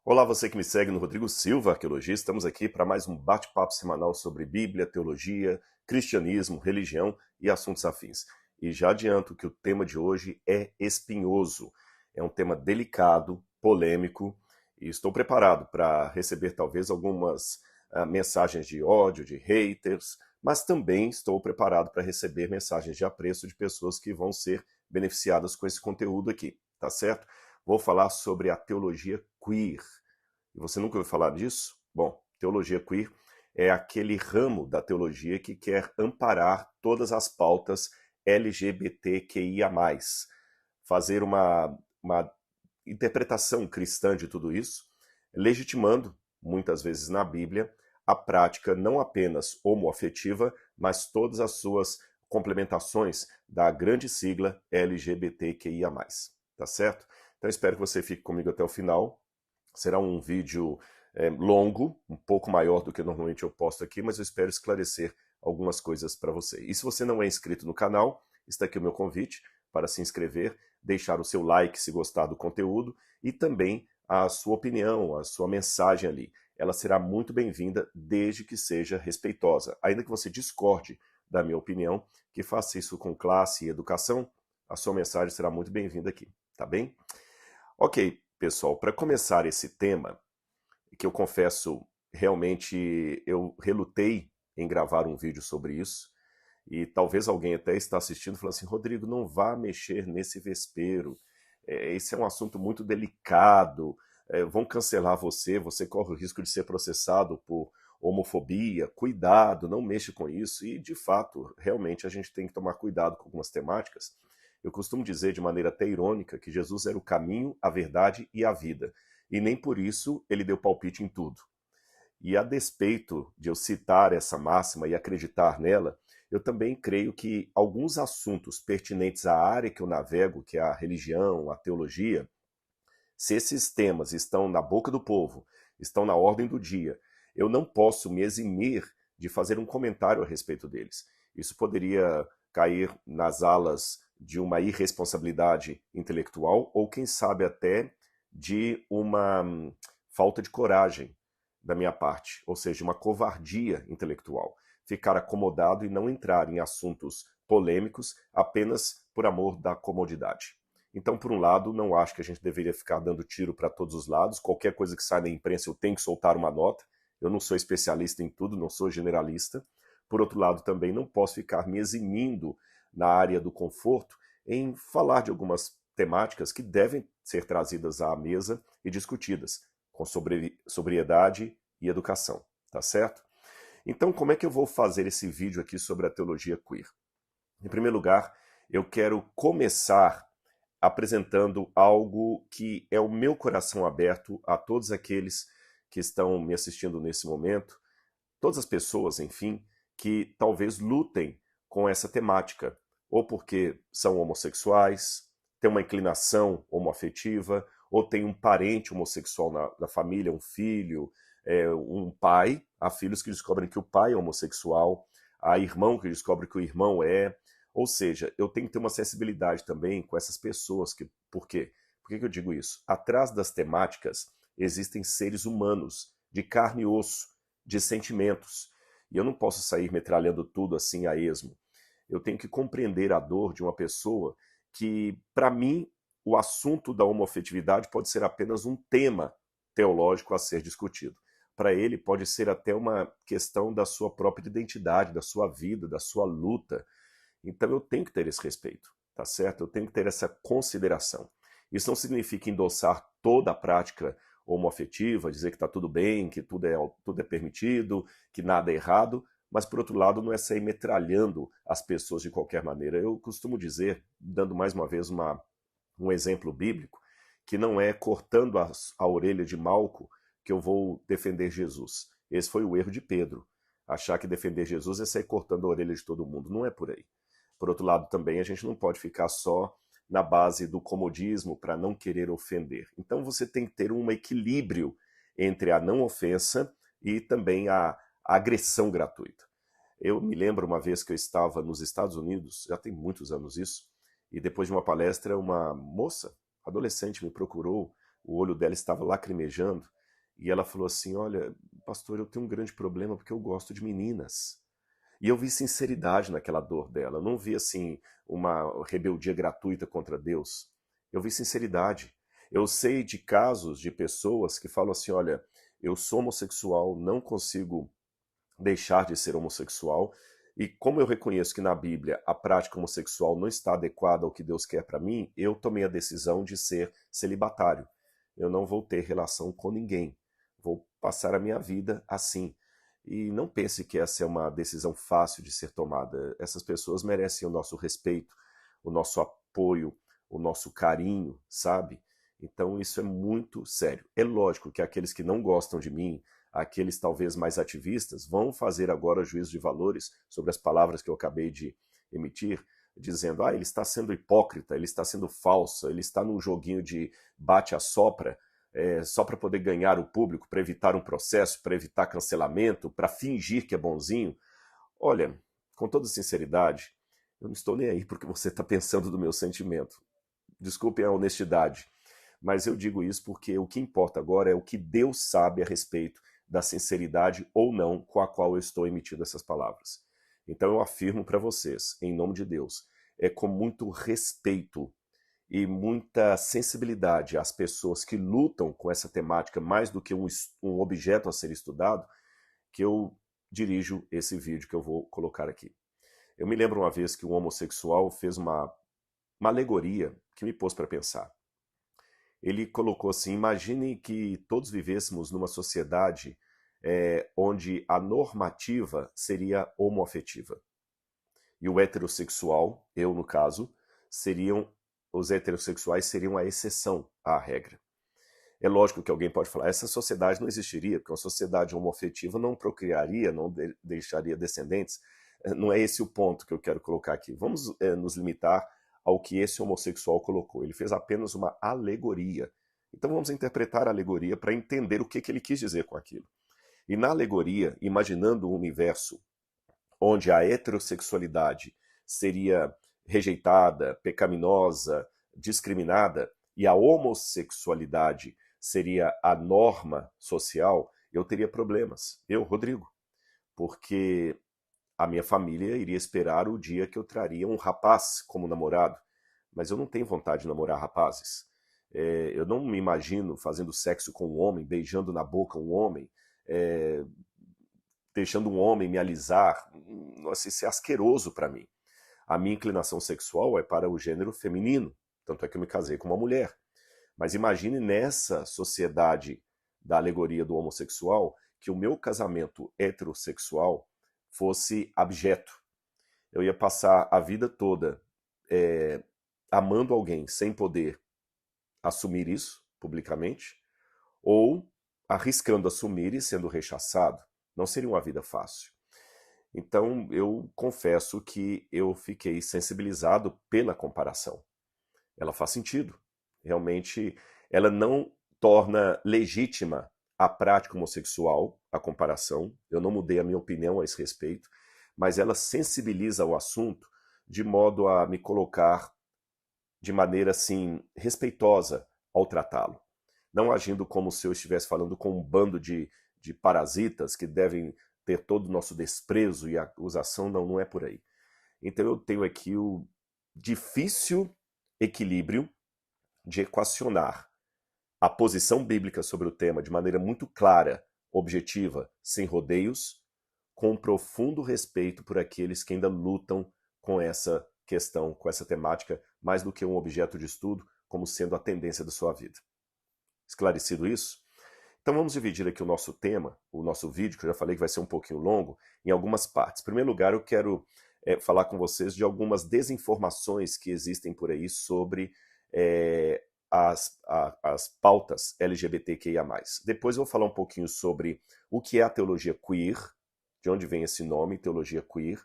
Olá, você que me segue no Rodrigo Silva, Arqueologia. Estamos aqui para mais um bate-papo semanal sobre Bíblia, teologia, cristianismo, religião e assuntos afins. E já adianto que o tema de hoje é espinhoso. É um tema delicado, polêmico, e estou preparado para receber talvez algumas mensagens de ódio, de haters, mas também estou preparado para receber mensagens de apreço de pessoas que vão ser beneficiadas com esse conteúdo aqui, tá certo? Vou falar sobre a teologia queer. E você nunca ouviu falar disso? Bom, teologia queer é aquele ramo da teologia que quer amparar todas as pautas LGBTQIA+, fazer uma interpretação cristã de tudo isso, legitimando, muitas vezes na Bíblia, a prática não apenas homoafetiva, mas todas as suas complementações da grande sigla LGBTQIA+. Tá certo? Então espero que você fique comigo até o final. Será um vídeo longo, um pouco maior do que normalmente eu posto aqui, mas eu espero esclarecer algumas coisas para você. E se você não é inscrito no canal, está aqui o meu convite para se inscrever, deixar o seu like se gostar do conteúdo e também a sua opinião, a sua mensagem ali. Ela será muito bem-vinda desde que seja respeitosa. Ainda que você discorde da minha opinião, que faça isso com classe e educação, a sua mensagem será muito bem-vinda aqui, tá bem? Ok, pessoal, para começar esse tema, que eu confesso, realmente eu relutei em gravar um vídeo sobre isso, e talvez alguém até está assistindo e falando assim, Rodrigo, não vá mexer nesse vespeiro, esse é um assunto muito delicado, vão cancelar você, você corre o risco de ser processado por homofobia, cuidado, não mexa com isso, e de fato, realmente a gente tem que tomar cuidado com algumas temáticas. Eu costumo dizer de maneira até irônica que Jesus era o caminho, a verdade e a vida, e nem por isso ele deu palpite em tudo. E a despeito de eu citar essa máxima e acreditar nela, eu também creio que alguns assuntos pertinentes à área que eu navego, que é a religião, a teologia, se esses temas estão na boca do povo, estão na ordem do dia, eu não posso me eximir de fazer um comentário a respeito deles. Isso poderia cair nas alas de uma irresponsabilidade intelectual ou, quem sabe, até de uma falta de coragem da minha parte, ou seja, uma covardia intelectual. Ficar acomodado e não entrar em assuntos polêmicos apenas por amor da comodidade. Então, por um lado, não acho que a gente deveria ficar dando tiro para todos os lados. Qualquer coisa que sai na imprensa eu tenho que soltar uma nota. Eu não sou especialista em tudo, não sou generalista. Por outro lado, também não posso ficar me eximindo na área do conforto em falar de algumas temáticas que devem ser trazidas à mesa e discutidas com sobriedade e educação, tá certo? Então, como é que eu vou fazer esse vídeo aqui sobre a teologia queer? Em primeiro lugar, eu quero começar apresentando algo que é o meu coração aberto a todos aqueles que estão me assistindo nesse momento, todas as pessoas, enfim, que talvez lutem com essa temática, ou porque são homossexuais, têm uma inclinação homoafetiva, ou tem um parente homossexual na família, um filho, um pai, há filhos que descobrem que o pai é homossexual, há irmão que descobre que o irmão é, ou seja, eu tenho que ter uma sensibilidade também com essas pessoas. Por quê? Por que eu digo isso? Atrás das temáticas existem seres humanos, de carne e osso, de sentimentos. E eu não posso sair metralhando tudo assim a esmo. Eu tenho que compreender a dor de uma pessoa que, para mim, o assunto da homoafetividade pode ser apenas um tema teológico a ser discutido. Para ele, pode ser até uma questão da sua própria identidade, da sua vida, da sua luta. Então eu tenho que ter esse respeito, tá certo? Eu tenho que ter essa consideração. Isso não significa endossar toda a prática homoafetiva, dizer que está tudo bem, que tudo é permitido, que nada é errado, mas por outro lado não é sair metralhando as pessoas de qualquer maneira. Eu costumo dizer, dando mais uma vez um exemplo bíblico, que não é cortando a orelha de Malco que eu vou defender Jesus. Esse foi o erro de Pedro. Achar que defender Jesus é sair cortando a orelha de todo mundo. Não é por aí. Por outro lado, também, a gente não pode ficar só na base do comodismo para não querer ofender. Então você tem que ter um equilíbrio entre a não ofensa e também a agressão gratuita. Eu me lembro uma vez que eu estava nos Estados Unidos, já tem muitos anos isso, e depois de uma palestra, uma moça, adolescente, me procurou o olho dela estava lacrimejando, e ela falou assim, olha, pastor, eu tenho um grande problema porque eu gosto de meninas. E eu vi sinceridade naquela dor dela, eu não vi assim uma rebeldia gratuita contra Deus. Eu vi sinceridade. Eu sei de casos de pessoas que falam assim, olha, eu sou homossexual, não consigo deixar de ser homossexual, e como eu reconheço que na Bíblia a prática homossexual não está adequada ao que Deus quer para mim, eu tomei a decisão de ser celibatário. Eu não vou ter relação com ninguém. Vou passar a minha vida assim. E não pense que essa é uma decisão fácil de ser tomada. Essas pessoas merecem o nosso respeito, o nosso apoio, o nosso carinho, sabe? Então isso é muito sério. É lógico que aqueles que não gostam de mim, aqueles talvez mais ativistas, vão fazer agora juízo de valores sobre as palavras que eu acabei de emitir, dizendo, ele está sendo hipócrita, ele está sendo falso, ele está num joguinho de bate-a-sopra, só para poder ganhar o público, para evitar um processo, para evitar cancelamento, para fingir que é bonzinho. Olha, com toda sinceridade, eu não estou nem aí porque você está pensando do meu sentimento. Desculpem a honestidade, mas eu digo isso porque o que importa agora é o que Deus sabe a respeito da sinceridade ou não com a qual eu estou emitindo essas palavras. Então eu afirmo para vocês, em nome de Deus, é com muito respeito e muita sensibilidade às pessoas que lutam com essa temática mais do que um objeto a ser estudado, que eu dirijo esse vídeo que eu vou colocar aqui. Eu me lembro uma vez que um homossexual fez uma alegoria que me pôs para pensar. Ele colocou assim, imagine que todos vivêssemos numa sociedade onde a normativa seria homoafetiva. E o heterossexual, eu no caso, os heterossexuais seriam a exceção à regra. É lógico que alguém pode falar, essa sociedade não existiria, porque uma sociedade homoafetiva não procriaria, não deixaria descendentes. Não é esse o ponto que eu quero colocar aqui. Vamos nos limitar ao que esse homossexual colocou. Ele fez apenas uma alegoria. Então vamos interpretar a alegoria para entender o que ele quis dizer com aquilo. E na alegoria, imaginando um universo onde a heterossexualidade seria rejeitada, pecaminosa, discriminada, e a homossexualidade seria a norma social, eu teria problemas. Eu, Rodrigo. Porque a minha família iria esperar o dia que eu traria um rapaz como namorado. Mas eu não tenho vontade de namorar rapazes. Eu não me imagino fazendo sexo com um homem, beijando na boca um homem, deixando um homem me alisar. Nossa, isso é asqueroso para mim. A minha inclinação sexual é para o gênero feminino, tanto é que eu me casei com uma mulher. Mas imagine nessa sociedade da alegoria do homossexual que o meu casamento heterossexual fosse abjeto. Eu ia passar a vida toda amando alguém sem poder assumir isso publicamente, ou arriscando assumir e sendo rechaçado. Não seria uma vida fácil. Então eu confesso que eu fiquei sensibilizado pela comparação. Ela faz sentido. Realmente, ela não torna legítima a prática homossexual, a comparação. Eu não mudei a minha opinião a esse respeito, mas ela sensibiliza o assunto de modo a me colocar de maneira assim respeitosa ao tratá-lo. Não agindo como se eu estivesse falando com um bando de parasitas que devem ter todo o nosso desprezo e acusação. Não, não é por aí. Então eu tenho aqui o difícil equilíbrio de equacionar a posição bíblica sobre o tema de maneira muito clara, objetiva, sem rodeios, com um profundo respeito por aqueles que ainda lutam com essa questão, com essa temática, mais do que um objeto de estudo, como sendo a tendência da sua vida. Esclarecido isso? Então vamos dividir aqui o nosso tema, o nosso vídeo, que eu já falei que vai ser um pouquinho longo, em algumas partes. Em primeiro lugar, eu quero falar com vocês de algumas desinformações que existem por aí sobre as pautas LGBTQIA+. Depois eu vou falar um pouquinho sobre o que é a teologia queer, de onde vem esse nome, teologia queer,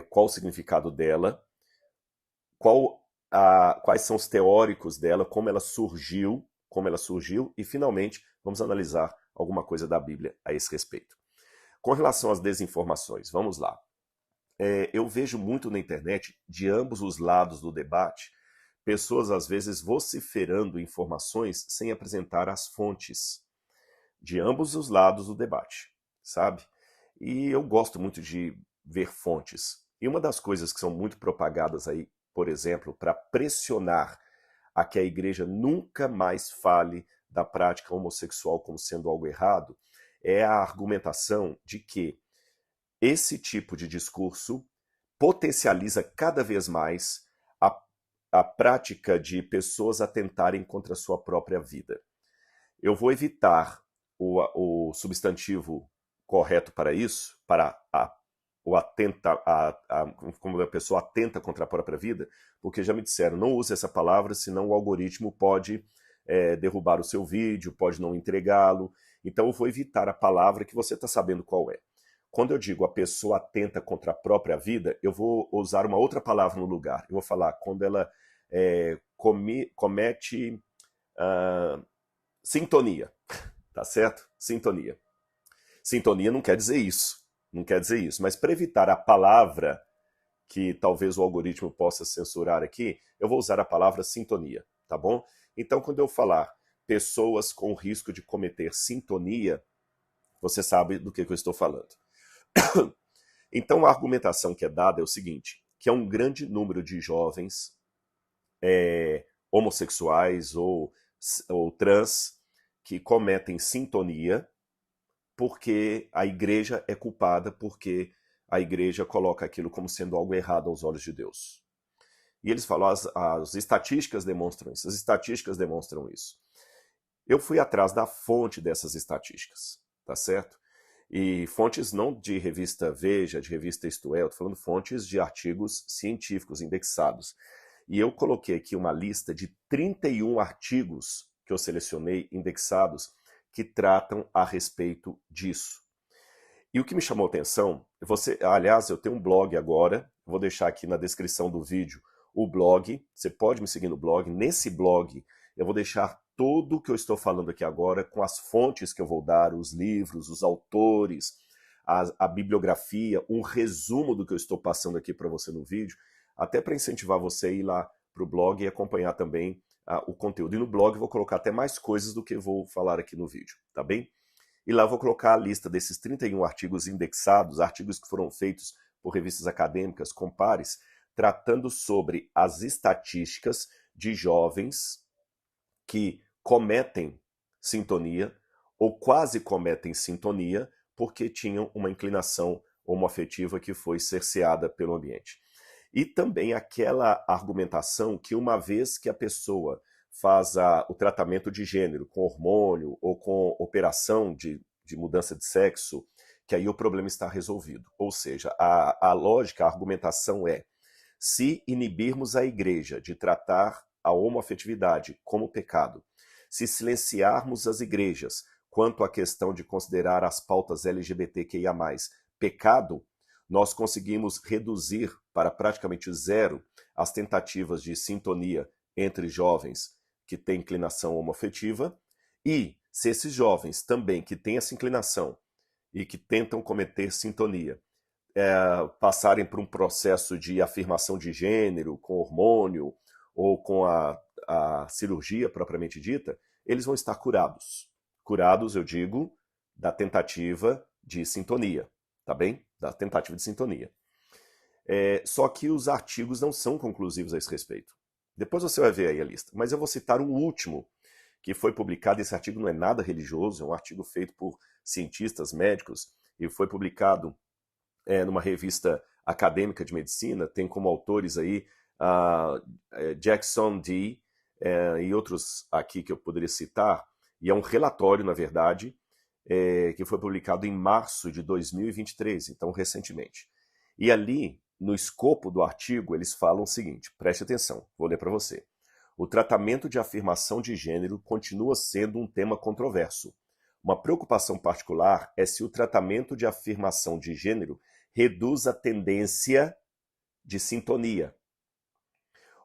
qual o significado dela, quais são os teóricos dela, como ela surgiu, e finalmente vamos analisar alguma coisa da Bíblia a esse respeito. Com relação às desinformações, vamos lá. Eu vejo muito na internet, de ambos os lados do debate, pessoas às vezes vociferando informações sem apresentar as fontes de ambos os lados do debate, sabe? E eu gosto muito de ver fontes. E uma das coisas que são muito propagadas aí, por exemplo, para pressionar a que a igreja nunca mais fale da prática homossexual como sendo algo errado, é a argumentação de que esse tipo de discurso potencializa cada vez mais a, a prática de pessoas atentarem contra a sua própria vida. Eu vou evitar o substantivo correto para isso, para o atenta, como a pessoa atenta contra a própria vida, porque já me disseram, não use essa palavra, senão o algoritmo pode derrubar o seu vídeo, pode não entregá-lo. Então eu vou evitar a palavra que você está sabendo qual é. Quando eu digo a pessoa atenta contra a própria vida, eu vou usar uma outra palavra no lugar. Eu vou falar quando ela comete sintonia, tá certo? Sintonia. Sintonia não quer dizer isso, não quer dizer isso. Mas para evitar a palavra que talvez o algoritmo possa censurar aqui, eu vou usar a palavra sintonia, tá bom? Então, quando eu falar pessoas com risco de cometer sintonia, você sabe do que eu estou falando. Então, a argumentação que é dada é o seguinte, que é um grande número de jovens homossexuais ou trans que cometem sintonia porque a igreja é culpada, porque a igreja coloca aquilo como sendo algo errado aos olhos de Deus. E eles falam, as estatísticas demonstram isso, as estatísticas demonstram isso. Eu fui atrás da fonte dessas estatísticas, tá certo? E fontes não de revista Veja, de revista Isto É, eu tô falando fontes de artigos científicos indexados. E eu coloquei aqui uma lista de 31 artigos que eu selecionei indexados que tratam a respeito disso. E o que me chamou a atenção, aliás, eu tenho um blog agora, vou deixar aqui na descrição do vídeo o blog, você pode me seguir no blog, nesse blog eu vou deixar tudo o que eu estou falando aqui agora com as fontes que eu vou dar, os livros, os autores, a bibliografia, um resumo do que eu estou passando aqui para você no vídeo, até para incentivar você a ir lá para o blog e acompanhar também o conteúdo. E no blog eu vou colocar até mais coisas do que eu vou falar aqui no vídeo, tá bem? E lá eu vou colocar a lista desses 31 artigos indexados, artigos que foram feitos por revistas acadêmicas com pares, tratando sobre as estatísticas de jovens que cometem sintonia ou quase cometem sintonia porque tinham uma inclinação homoafetiva que foi cerceada pelo ambiente. E também aquela argumentação que uma vez que a pessoa faz o tratamento de gênero com hormônio ou com operação de mudança de sexo, que aí o problema está resolvido. Ou seja, a lógica, a argumentação é, se inibirmos a igreja de tratar a homoafetividade como pecado, se silenciarmos as igrejas quanto à questão de considerar as pautas LGBTQIA+, pecado, nós conseguimos reduzir para praticamente zero as tentativas de sintonia entre jovens que têm inclinação homoafetiva e se esses jovens também que têm essa inclinação e que tentam cometer sintonia passarem por um processo de afirmação de gênero com hormônio ou com a cirurgia propriamente dita, eles vão estar curados. Curados, eu digo, da tentativa de sintonia, tá bem? Da tentativa de sintonia. Só que os artigos não são conclusivos a esse respeito. Depois você vai ver aí a lista. Mas eu vou citar um último que foi publicado. Esse artigo não é nada religioso, é um artigo feito por cientistas médicos e foi publicado numa revista acadêmica de medicina. Tem como autores aí Jackson D. E outros aqui que eu poderia citar. E é um relatório, na verdade, que foi publicado em março de 2023, então recentemente. E ali, no escopo do artigo, eles falam o seguinte, preste atenção, vou ler para você. O tratamento de afirmação de gênero continua sendo um tema controverso. Uma preocupação particular é se o tratamento de afirmação de gênero reduz a tendência de sintonia.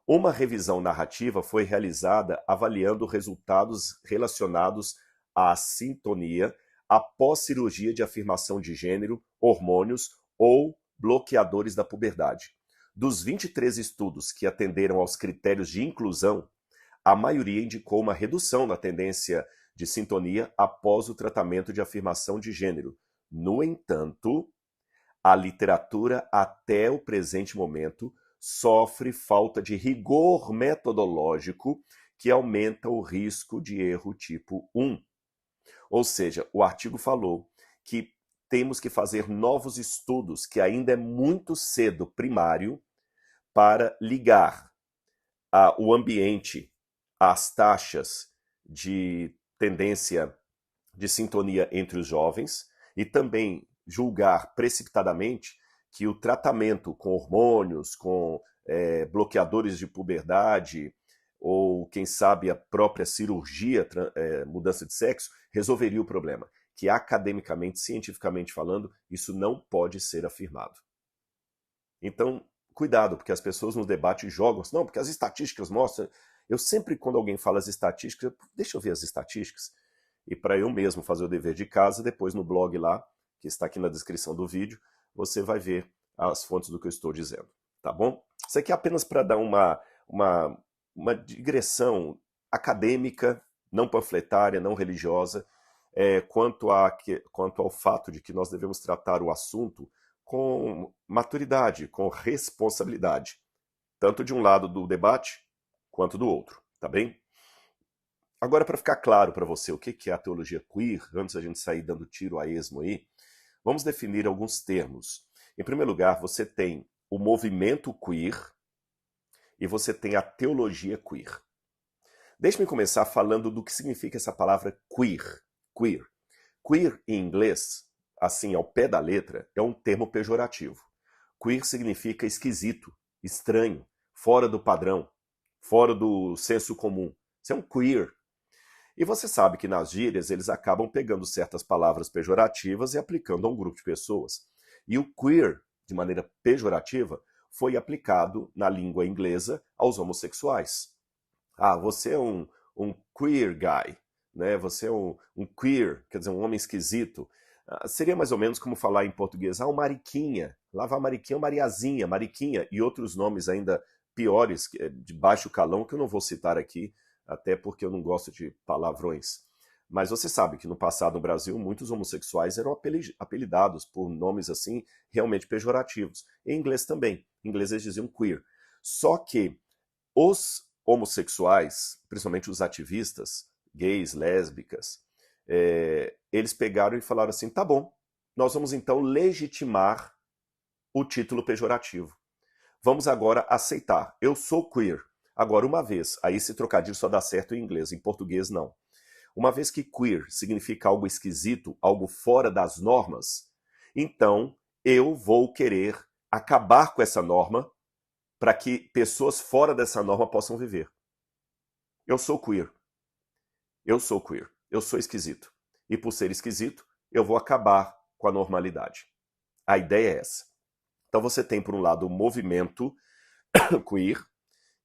Uma revisão narrativa foi realizada avaliando resultados relacionados à sintonia após cirurgia de afirmação de gênero, hormônios ou bloqueadores da puberdade. Dos 23 estudos que atenderam aos critérios de inclusão, a maioria indicou uma redução na tendência de sintonia após o tratamento de afirmação de gênero. No entanto, a literatura até o presente momento sofre falta de rigor metodológico que aumenta o risco de erro tipo 1. Ou seja, o artigo falou que temos que fazer novos estudos, que ainda é muito cedo, primário, para ligar o ambiente às taxas de tendência de sintonia entre os jovens e também julgar precipitadamente que o tratamento com hormônios, com bloqueadores de puberdade ou, quem sabe, a própria cirurgia, mudança de sexo, resolveria o problema. Que academicamente, cientificamente falando, isso não pode ser afirmado. Então, cuidado, porque as pessoas no debate jogam, não, porque as estatísticas mostram. Eu sempre, quando alguém fala as estatísticas, deixa eu ver as estatísticas, e para eu mesmo fazer o dever de casa, depois no blog lá, que está aqui na descrição do vídeo, você vai ver as fontes do que eu estou dizendo, tá bom? Isso aqui é apenas para dar uma digressão acadêmica, não panfletária, não religiosa, quanto ao fato de que nós devemos tratar o assunto com maturidade, com responsabilidade, tanto de um lado do debate, quanto do outro, tá bem? Agora, para ficar claro para você o que é a teologia queer, antes da gente sair dando tiro a esmo aí, vamos definir alguns termos. Em primeiro lugar, você tem o movimento queer e você tem a teologia queer. Deixe-me começar falando do que significa essa palavra queer. Queer. Queer, em inglês, assim, ao pé da letra, é um termo pejorativo. Queer significa esquisito, estranho, fora do padrão, fora do senso comum. Isso é um queer. E você sabe que nas gírias eles acabam pegando certas palavras pejorativas e aplicando a um grupo de pessoas. E o queer, de maneira pejorativa, foi aplicado na língua inglesa aos homossexuais. Ah, você é um queer guy, né? Você é um queer, quer dizer, um homem esquisito. Seria mais ou menos como falar em português, um mariquinha. Lá vai mariquinha, mariazinha, mariquinha, e outros nomes ainda piores, de baixo calão, que eu não vou citar aqui, até porque eu não gosto de palavrões. Mas você sabe que no passado no Brasil muitos homossexuais eram apelidados por nomes assim realmente pejorativos. Em inglês também. Em inglês eles diziam queer. Só que os homossexuais, principalmente os ativistas, gays, lésbicas, eles pegaram e falaram assim, tá bom, nós vamos então legitimar o título pejorativo. Vamos agora aceitar. Eu sou queer. Agora, uma vez, aí esse trocadilho só dá certo em inglês, em português não. Uma vez que queer significa algo esquisito, algo fora das normas, então eu vou querer acabar com essa norma para que pessoas fora dessa norma possam viver. Eu sou queer. Eu sou queer. Eu sou esquisito. E por ser esquisito, eu vou acabar com a normalidade. A ideia é essa. Então você tem, por um lado, o movimento queer,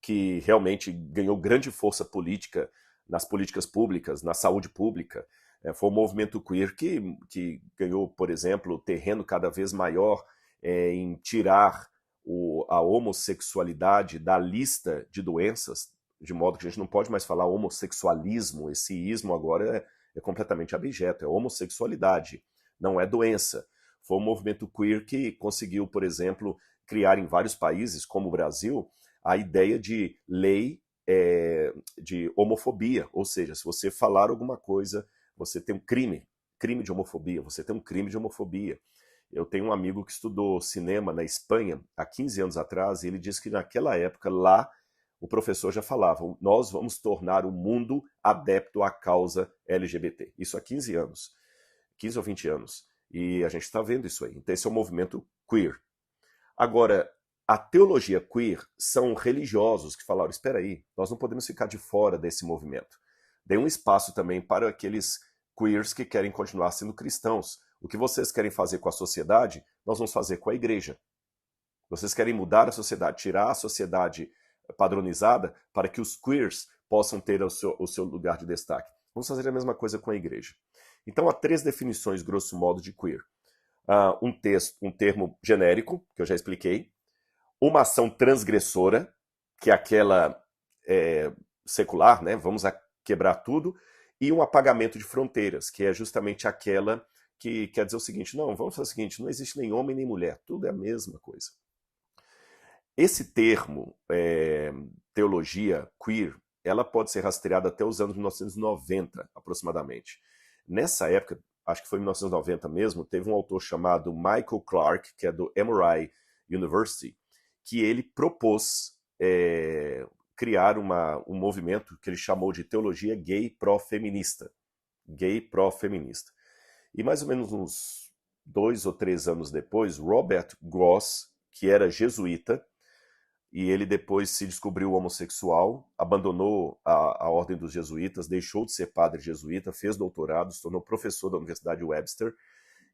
que realmente ganhou grande força política nas políticas públicas, na saúde pública. Foi um movimento queer que ganhou, por exemplo, terreno cada vez maior em tirar a homossexualidade da lista de doenças, de modo que a gente não pode mais falar homossexualismo, esse ismo agora é completamente abjeto, é homossexualidade, não é doença. Foi um movimento queer que conseguiu, por exemplo, criar em vários países, como o Brasil, a ideia de lei de homofobia, ou seja, se você falar alguma coisa, você tem um crime de homofobia, você tem um crime de homofobia. Eu tenho um amigo que estudou cinema na Espanha há 15 anos atrás, e ele disse que naquela época lá o professor já falava, nós vamos tornar o mundo adepto à causa LGBT. Isso há 15 anos, 15 ou 20 anos. E a gente está vendo isso aí. Então esse é o movimento queer. Agora, a teologia queer são religiosos que falaram, espera aí, nós não podemos ficar de fora desse movimento. Dê um espaço também para aqueles queers que querem continuar sendo cristãos. O que vocês querem fazer com a sociedade, nós vamos fazer com a igreja. Vocês querem mudar a sociedade, tirar a sociedade padronizada para que os queers possam ter o seu lugar de destaque. Vamos fazer a mesma coisa com a igreja. Então há 3 definições, grosso modo, de queer. Um termo genérico, que eu já expliquei, uma ação transgressora, que é aquela secular, né? Vamos quebrar tudo, e um apagamento de fronteiras, que é justamente aquela que quer dizer o seguinte: não, vamos fazer o seguinte, não existe nem homem nem mulher, tudo é a mesma coisa. Esse termo, teologia queer, ela pode ser rastreada até os anos 1990, aproximadamente. Nessa época, acho que foi em 1990 mesmo, teve um autor chamado Michael Clark, que é do Emory University, que ele propôs criar um movimento que ele chamou de teologia gay pró-feminista. Gay pró-feminista. E mais ou menos uns 2 ou 3 anos depois, Robert Gross, que era jesuíta, e ele depois se descobriu homossexual, abandonou a ordem dos jesuítas, deixou de ser padre jesuíta, fez doutorado, se tornou professor da Universidade Webster,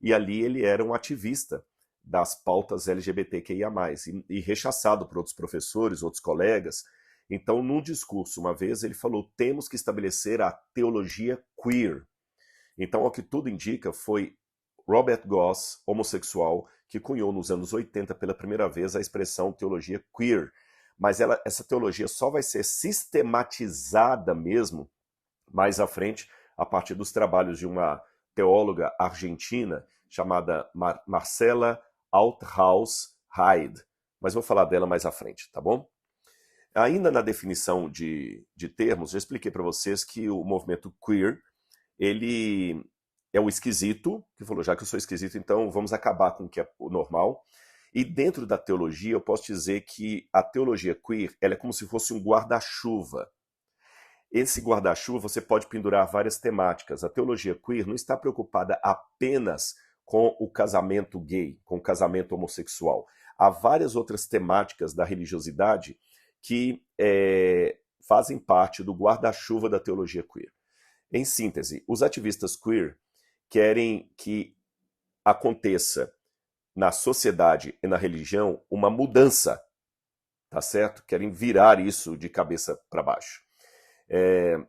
e ali ele era um ativista das pautas LGBTQIA+, e rechaçado por outros professores, outros colegas. Então, num discurso, uma vez, ele falou: temos que estabelecer a teologia queer. Então, ao que tudo indica, foi Robert Goss, homossexual, que cunhou nos anos 80 pela primeira vez a expressão teologia queer. Mas essa teologia só vai ser sistematizada mesmo mais à frente, a partir dos trabalhos de uma teóloga argentina chamada Marcela Althaus Hyde. Mas vou falar dela mais à frente, tá bom? Ainda na definição de termos, já expliquei para vocês que o movimento queer, ele é o esquisito, que falou: já que eu sou esquisito, então vamos acabar com o que é o normal. E dentro da teologia, eu posso dizer que a teologia queer, ela é como se fosse um guarda-chuva. Esse guarda-chuva você pode pendurar várias temáticas. A teologia queer não está preocupada apenas com o casamento gay, com o casamento homossexual. Há várias outras temáticas da religiosidade que fazem parte do guarda-chuva da teologia queer. Em síntese, os ativistas queer querem que aconteça na sociedade e na religião uma mudança, tá certo? Querem virar isso de cabeça para baixo.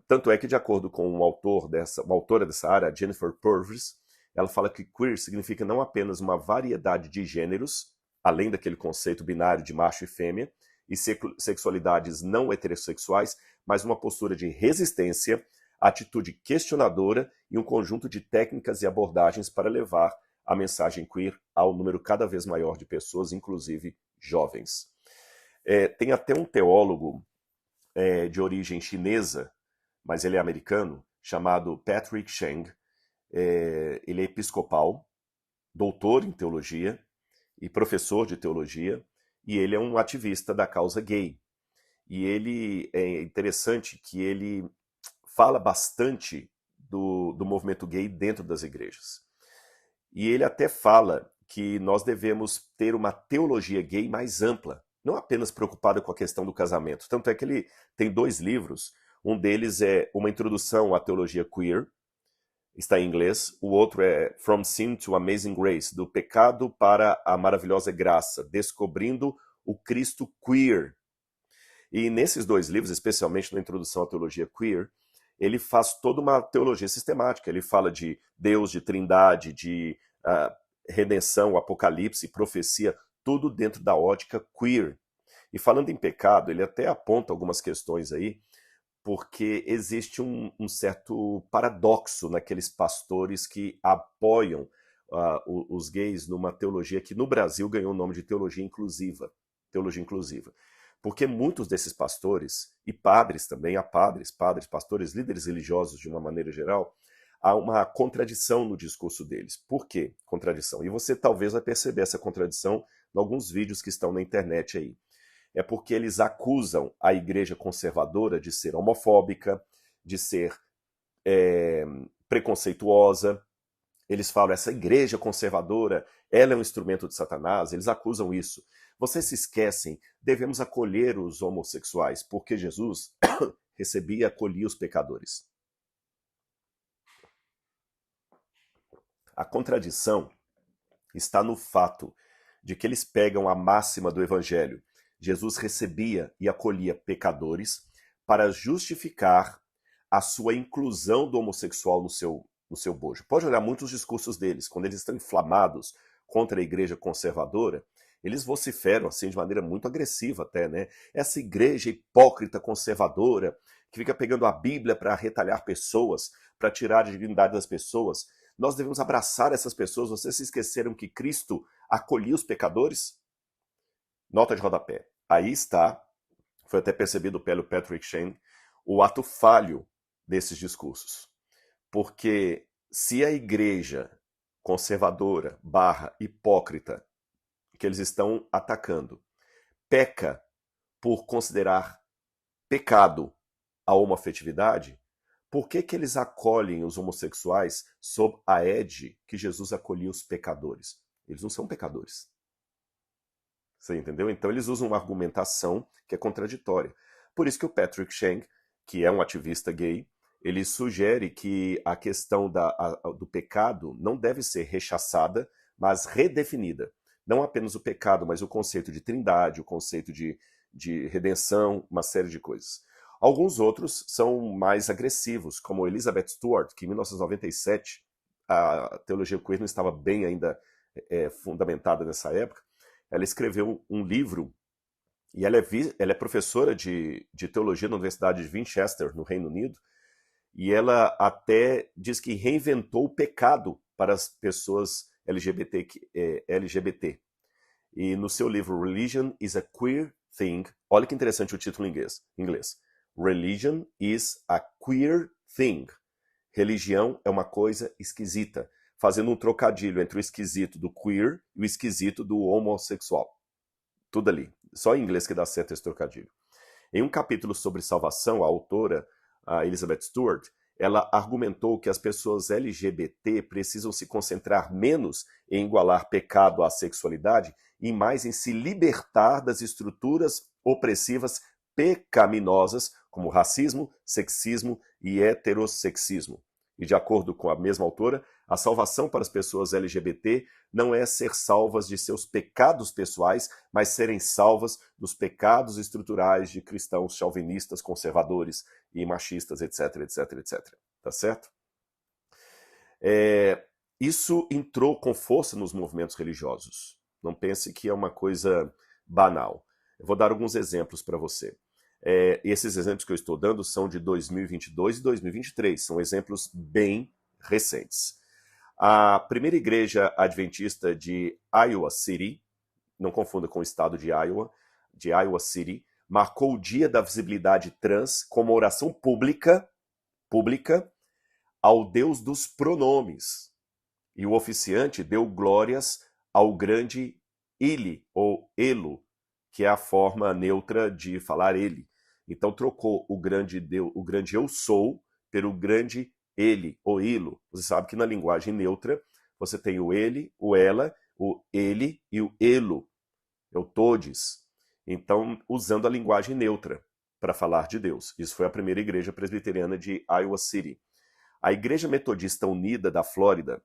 Tanto é que, de acordo com uma autora dessa área, Jennifer Purvis, ela fala que queer significa não apenas uma variedade de gêneros, além daquele conceito binário de macho e fêmea, e sexualidades não heterossexuais, mas uma postura de resistência, atitude questionadora e um conjunto de técnicas e abordagens para levar a mensagem queer ao número cada vez maior de pessoas, inclusive jovens. Tem até um teólogo de origem chinesa, mas ele é americano, chamado Patrick Cheng. Ele é episcopal, doutor em teologia e professor de teologia, e ele é um ativista da causa gay. E ele é interessante que ele fala bastante do movimento gay dentro das igrejas. E ele até fala que nós devemos ter uma teologia gay mais ampla, não apenas preocupada com a questão do casamento. Tanto é que ele tem 2 livros, um deles é uma introdução à teologia queer, está em inglês, o outro é From Sin to Amazing Grace, do pecado para a maravilhosa graça, descobrindo o Cristo queer. E nesses 2 livros, especialmente na introdução à teologia queer, ele faz toda uma teologia sistemática. Ele fala de Deus, de trindade, de redenção, apocalipse, profecia, tudo dentro da ótica queer. E falando em pecado, ele até aponta algumas questões aí, porque existe um certo paradoxo naqueles pastores que apoiam os gays numa teologia que no Brasil ganhou o nome de teologia inclusiva. Teologia inclusiva. Porque muitos desses pastores, e padres também, há padres, pastores, líderes religiosos de uma maneira geral, há uma contradição no discurso deles. Por que contradição? E você talvez vai perceber essa contradição em alguns vídeos que estão na internet aí. É porque eles acusam a igreja conservadora de ser homofóbica, de ser preconceituosa. Eles falam: essa igreja conservadora, ela é um instrumento de Satanás. Eles acusam isso. Vocês se esquecem, devemos acolher os homossexuais, porque Jesus recebia e acolhia os pecadores. A contradição está no fato de que eles pegam a máxima do evangelho. Jesus recebia e acolhia pecadores para justificar a sua inclusão do homossexual no seu bojo. Pode olhar muitos discursos deles, quando eles estão inflamados contra a igreja conservadora, eles vociferam assim de maneira muito agressiva até, né? Essa igreja hipócrita, conservadora, que fica pegando a Bíblia para retalhar pessoas, para tirar a dignidade das pessoas. Nós devemos abraçar essas pessoas. Vocês se esqueceram que Cristo acolhia os pecadores? Nota de rodapé. Aí está, foi até percebido pelo Patrick Shane, o ato falho desses discursos. Porque se a igreja conservadora, hipócrita, que eles estão atacando, peca por considerar pecado a homoafetividade, por que eles acolhem os homossexuais sob a égide que Jesus acolhia os pecadores? Eles não são pecadores. Você entendeu? Então eles usam uma argumentação que é contraditória. Por isso que o Patrick Shane, que é um ativista gay, ele sugere que a questão do pecado não deve ser rechaçada, mas redefinida. Não apenas o pecado, mas o conceito de trindade, o conceito de redenção, uma série de coisas. Alguns outros são mais agressivos, como Elizabeth Stewart, que em 1997 a teologia queer não estava bem ainda fundamentada nessa época. Ela escreveu um livro, e ela é professora de teologia na Universidade de Winchester, no Reino Unido, e ela até diz que reinventou o pecado para as pessoas LGBT. E no seu livro Religion is a Queer Thing, olha que interessante o título em inglês. Religion is a Queer Thing. Religião é uma coisa esquisita, fazendo um trocadilho entre o esquisito do queer e o esquisito do homossexual. Tudo ali. Só em inglês que dá certo esse trocadilho. Em um capítulo sobre salvação, a autora, a Elizabeth Stewart, ela argumentou que as pessoas LGBT precisam se concentrar menos em igualar pecado à sexualidade e mais em se libertar das estruturas opressivas pecaminosas, como racismo, sexismo e heterossexismo. E de acordo com a mesma autora, a salvação para as pessoas LGBT não é ser salvas de seus pecados pessoais, mas serem salvas dos pecados estruturais de cristãos chauvinistas, conservadores e machistas, etc, etc, etc. Tá certo? Isso entrou com força nos movimentos religiosos. Não pense que é uma coisa banal. Eu vou dar alguns exemplos para você. Esses exemplos que eu estou dando são de 2022 e 2023. São exemplos bem recentes. A primeira igreja adventista de Iowa City, não confunda com o estado de Iowa City, marcou o Dia da Visibilidade Trans como oração pública ao Deus dos pronomes. E o oficiante deu glórias ao grande ele, ou elo, que é a forma neutra de falar ele. Então trocou o grande Deus, o grande eu sou, pelo grande ele, ou ilo. Você sabe que na linguagem neutra você tem o ele, o ela, o ele e o elo, o todes. Então, usando a linguagem neutra para falar de Deus. Isso foi a primeira igreja presbiteriana de Iowa City. A Igreja Metodista Unida da Flórida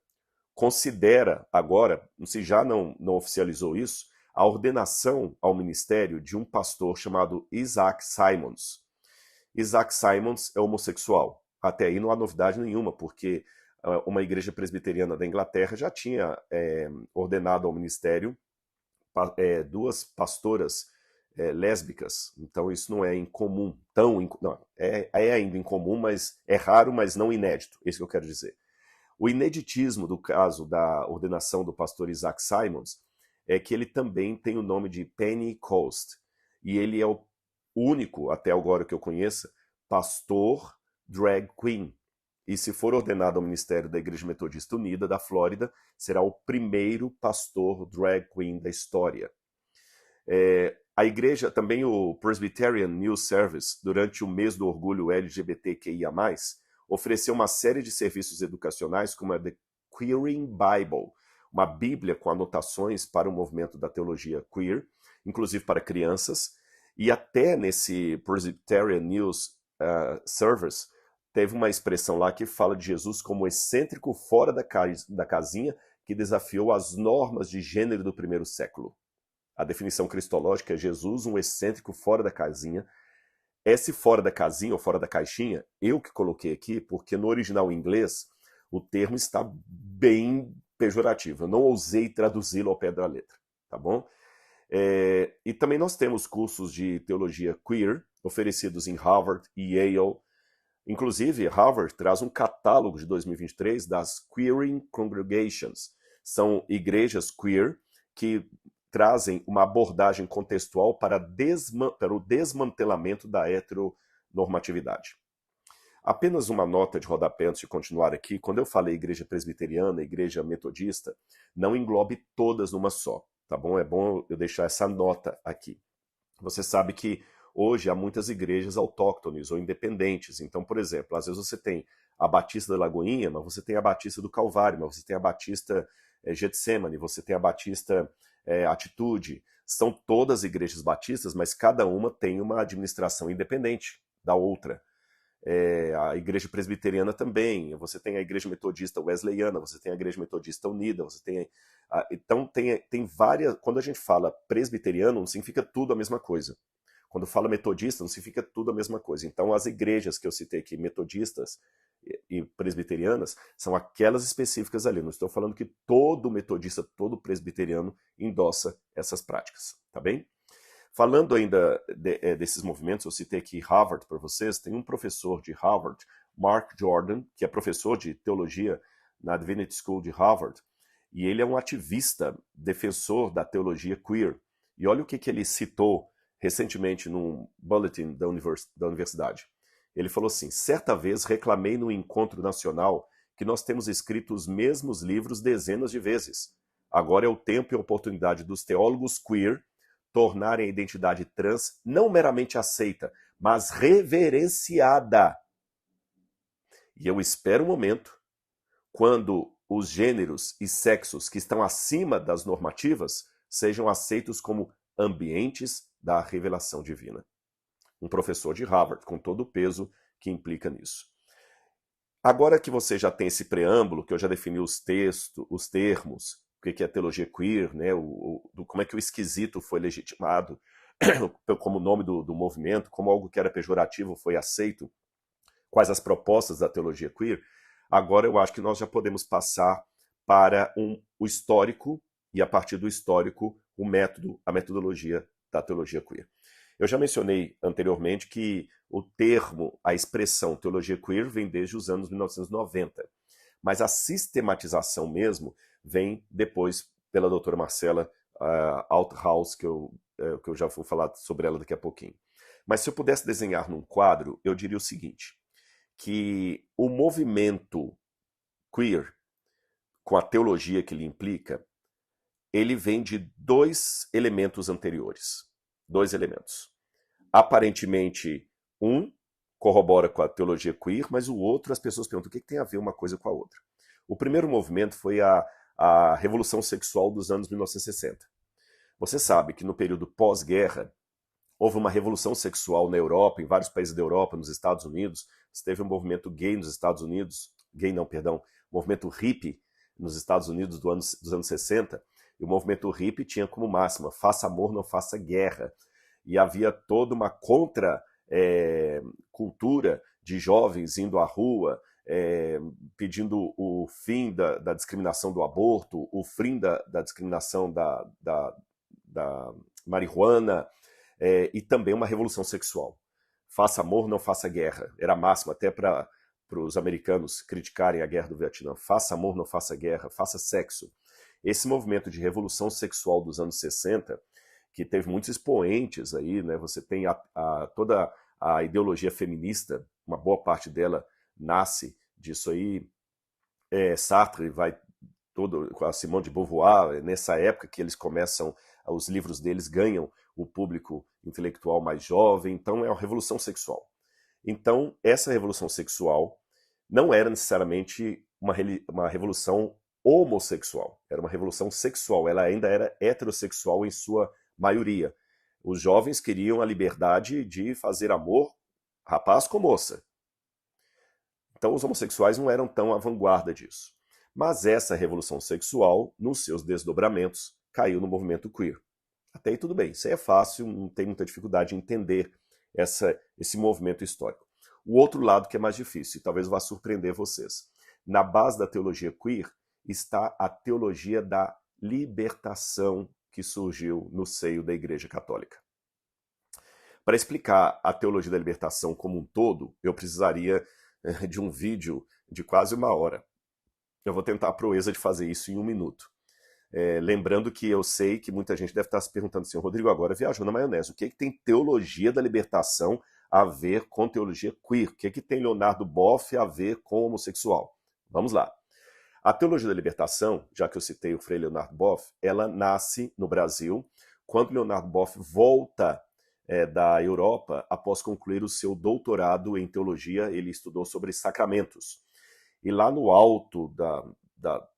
considera agora, se já não oficializou isso, a ordenação ao ministério de um pastor chamado Isaac Simons. Isaac Simons é homossexual. Até aí não há novidade nenhuma, porque uma igreja presbiteriana da Inglaterra já tinha ordenado ao ministério duas pastoras lésbicas. Então isso não é incomum, não, é ainda incomum, mas é raro, mas não inédito. É isso que eu quero dizer. O ineditismo do caso da ordenação do pastor Isaac Simons é que ele também tem o nome de Penny Coast. E ele é o único, até agora que eu conheça, pastor drag queen. E se for ordenado ao ministério da Igreja Metodista Unida da Flórida, será o primeiro pastor drag queen da história. A igreja, também o Presbyterian News Service, durante o mês do orgulho LGBTQIA+, ofereceu uma série de serviços educacionais como a The Queering Bible, uma bíblia com anotações para o movimento da teologia queer, inclusive para crianças, e até nesse Presbyterian News Service teve uma expressão lá que fala de Jesus como excêntrico fora da casinha que desafiou as normas de gênero do primeiro século. A definição cristológica é Jesus, um excêntrico fora da casinha. Esse fora da casinha ou fora da caixinha, eu que coloquei aqui, porque no original em inglês o termo está bem pejorativo. Eu não ousei traduzi-lo ao pé da letra, tá bom? E também nós temos cursos de teologia queer oferecidos em Harvard e Yale. Inclusive, Harvard traz um catálogo de 2023 das Queering Congregations. São igrejas queer que trazem uma abordagem contextual para o desmantelamento da heteronormatividade. Apenas uma nota de rodapé antes de continuar aqui. Quando eu falei igreja presbiteriana, igreja metodista, não englobe todas numa só, tá bom? É bom eu deixar essa nota aqui. Você sabe que hoje há muitas igrejas autóctones ou independentes. Então, por exemplo, às vezes você tem a Batista da Lagoinha, mas você tem a Batista do Calvário, mas você tem a Batista Getsemane, você tem a Batista Atitude. São todas igrejas batistas, mas cada uma tem uma administração independente da outra. A igreja presbiteriana também, você tem a igreja metodista wesleyana, você tem a igreja metodista unida, você tem... Então tem várias... Quando a gente fala presbiteriano, não significa tudo a mesma coisa. Quando fala metodista, não significa tudo a mesma coisa. Então as igrejas que eu citei aqui, metodistas e presbiterianas, são aquelas específicas ali. Não estou falando que todo metodista, todo presbiteriano endossa essas práticas, tá bem? Falando ainda desses movimentos, eu citei aqui Harvard para vocês, tem um professor de Harvard, Mark Jordan, que é professor de teologia na Divinity School de Harvard, e ele é um ativista, defensor da teologia queer. E olha o que ele citou recentemente num bulletin da universidade. Ele falou assim: certa vez reclamei no encontro nacional que nós temos escrito os mesmos livros dezenas de vezes. Agora é o tempo e a oportunidade dos teólogos queer tornarem a identidade trans não meramente aceita, mas reverenciada. E eu espero um momento quando os gêneros e sexos que estão acima das normativas sejam aceitos como ambientes da revelação divina. Um professor de Harvard, com todo o peso que implica nisso. Agora que você já tem esse preâmbulo, que eu já defini os termos, o que é teologia queer, né, como é que o esquisito foi legitimado como nome do movimento, como algo que era pejorativo foi aceito, quais as propostas da teologia queer, agora eu acho que nós já podemos passar para o histórico e, a partir do histórico, a metodologia da teologia queer. Eu já mencionei anteriormente que o termo, a expressão teologia queer vem desde os anos 1990, mas a sistematização mesmo vem depois pela doutora Marcela Althaus, que eu já vou falar sobre ela daqui a pouquinho. Mas se eu pudesse desenhar num quadro, eu diria o seguinte, que o movimento queer, com a teologia que ele implica, ele vem de dois elementos anteriores. Dois elementos. Aparentemente, um corrobora com a teologia queer, mas o outro, as pessoas perguntam o que tem a ver uma coisa com a outra. O primeiro movimento foi a Revolução Sexual dos anos 1960. Você sabe que no período pós-guerra, houve uma revolução sexual na Europa, em vários países da Europa, nos Estados Unidos. Teve um movimento gay nos Estados Unidos, movimento hippie nos Estados Unidos dos anos 60. E o movimento hippie tinha como máxima, faça amor, não faça guerra. E havia toda uma cultura de jovens indo à rua, pedindo o fim da discriminação do aborto, o fim da discriminação da marihuana, e também uma revolução sexual. Faça amor, não faça guerra. Era a máxima até para os americanos criticarem a guerra do Vietnã. Faça amor, não faça guerra, faça sexo. Esse movimento de revolução sexual dos anos 60, que teve muitos expoentes aí, né? Você tem toda a ideologia feminista, uma boa parte dela nasce disso aí. Sartre vai com a Simone de Beauvoir, nessa época que eles começam, os livros deles ganham o público intelectual mais jovem, então é uma revolução sexual. Então, essa revolução sexual não era necessariamente uma revolução homossexual, era uma revolução sexual, ela ainda era heterossexual em sua maioria. Os jovens queriam a liberdade de fazer amor, rapaz com moça. Então os homossexuais não eram tão à vanguarda disso. Mas essa revolução sexual, nos seus desdobramentos, caiu no movimento queer. Até aí tudo bem, isso aí é fácil, não tem muita dificuldade em entender esse movimento histórico. O outro lado que é mais difícil, e talvez vá surpreender vocês. Na base da teologia queer está a teologia da libertação, que surgiu no seio da Igreja Católica. Para explicar a teologia da libertação como um todo, eu precisaria de um vídeo de quase 1 hora. Eu vou tentar a proeza de fazer isso em 1 minuto. Lembrando que eu sei que muita gente deve estar se perguntando assim, Rodrigo agora viajou na maionese, o que tem teologia da libertação a ver com teologia queer? O que tem Leonardo Boff a ver com homossexual? Vamos lá. A teologia da libertação, já que eu citei o Frei Leonardo Boff, ela nasce no Brasil quando Leonardo Boff volta da Europa após concluir o seu doutorado em teologia. Ele estudou sobre sacramentos. E lá no alto da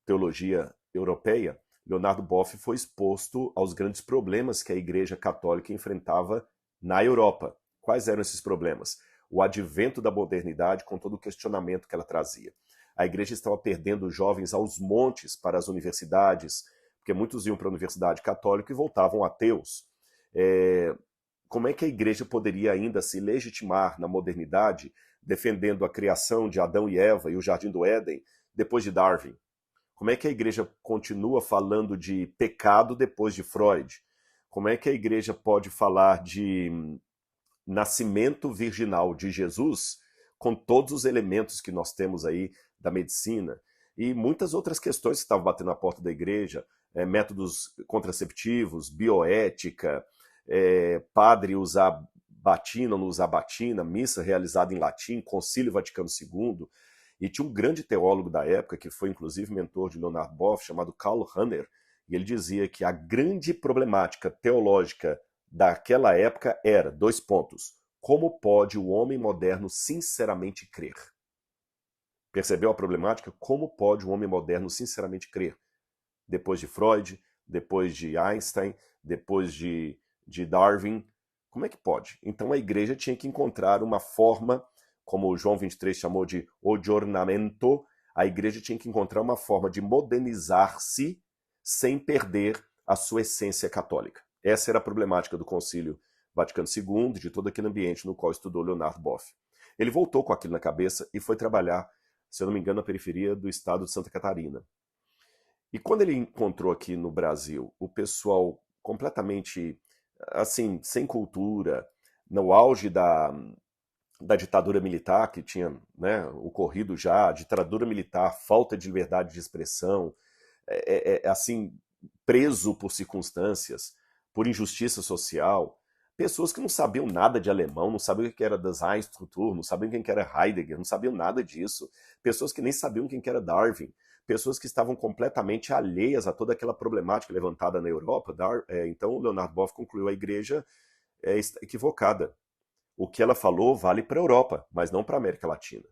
teologia europeia, Leonardo Boff foi exposto aos grandes problemas que a Igreja Católica enfrentava na Europa. Quais eram esses problemas? O advento da modernidade com todo o questionamento que ela trazia. A Igreja estava perdendo jovens aos montes para as universidades, porque muitos iam para a Universidade Católica e voltavam ateus. Como é que a Igreja poderia ainda se legitimar na modernidade, defendendo a criação de Adão e Eva e o Jardim do Éden, depois de Darwin? Como é que a Igreja continua falando de pecado depois de Freud? Como é que a Igreja pode falar de nascimento virginal de Jesus com todos os elementos que nós temos aí da medicina? E muitas outras questões que estavam batendo na porta da Igreja, métodos contraceptivos, bioética, padre usar batina ou não usar batina, missa realizada em latim, Concílio Vaticano II. E tinha um grande teólogo da época, que foi inclusive mentor de Leonard Boff, chamado Karl Rahner, e ele dizia que a grande problemática teológica daquela época era, 2 pontos, como pode o homem moderno sinceramente crer? Percebeu a problemática? Como pode o homem moderno sinceramente crer? Depois de Freud, depois de Einstein, depois de Darwin, como é que pode? Então a Igreja tinha que encontrar uma forma, como o João 23 chamou de aggiornamento, a Igreja tinha que encontrar uma forma de modernizar-se sem perder a sua essência católica. Essa era a problemática do Concílio Vaticano II, de todo aquele ambiente no qual estudou Leonardo Boff. Ele voltou com aquilo na cabeça e foi trabalhar, se eu não me engano, na periferia do estado de Santa Catarina. E quando ele encontrou aqui no Brasil o pessoal completamente, assim, sem cultura, no auge da ditadura militar que tinha, né, ocorrido já, a ditadura militar, falta de liberdade de expressão, assim, preso por circunstâncias, por injustiça social, pessoas que não sabiam nada de alemão, não sabiam o que era Design-Struktur, não sabiam quem que era Heidegger, não sabiam nada disso, pessoas que nem sabiam quem que era Darwin, pessoas que estavam completamente alheias a toda aquela problemática levantada na Europa. Então, Leonardo Boff concluiu a Igreja equivocada. O que ela falou vale para a Europa, mas não para a América Latina.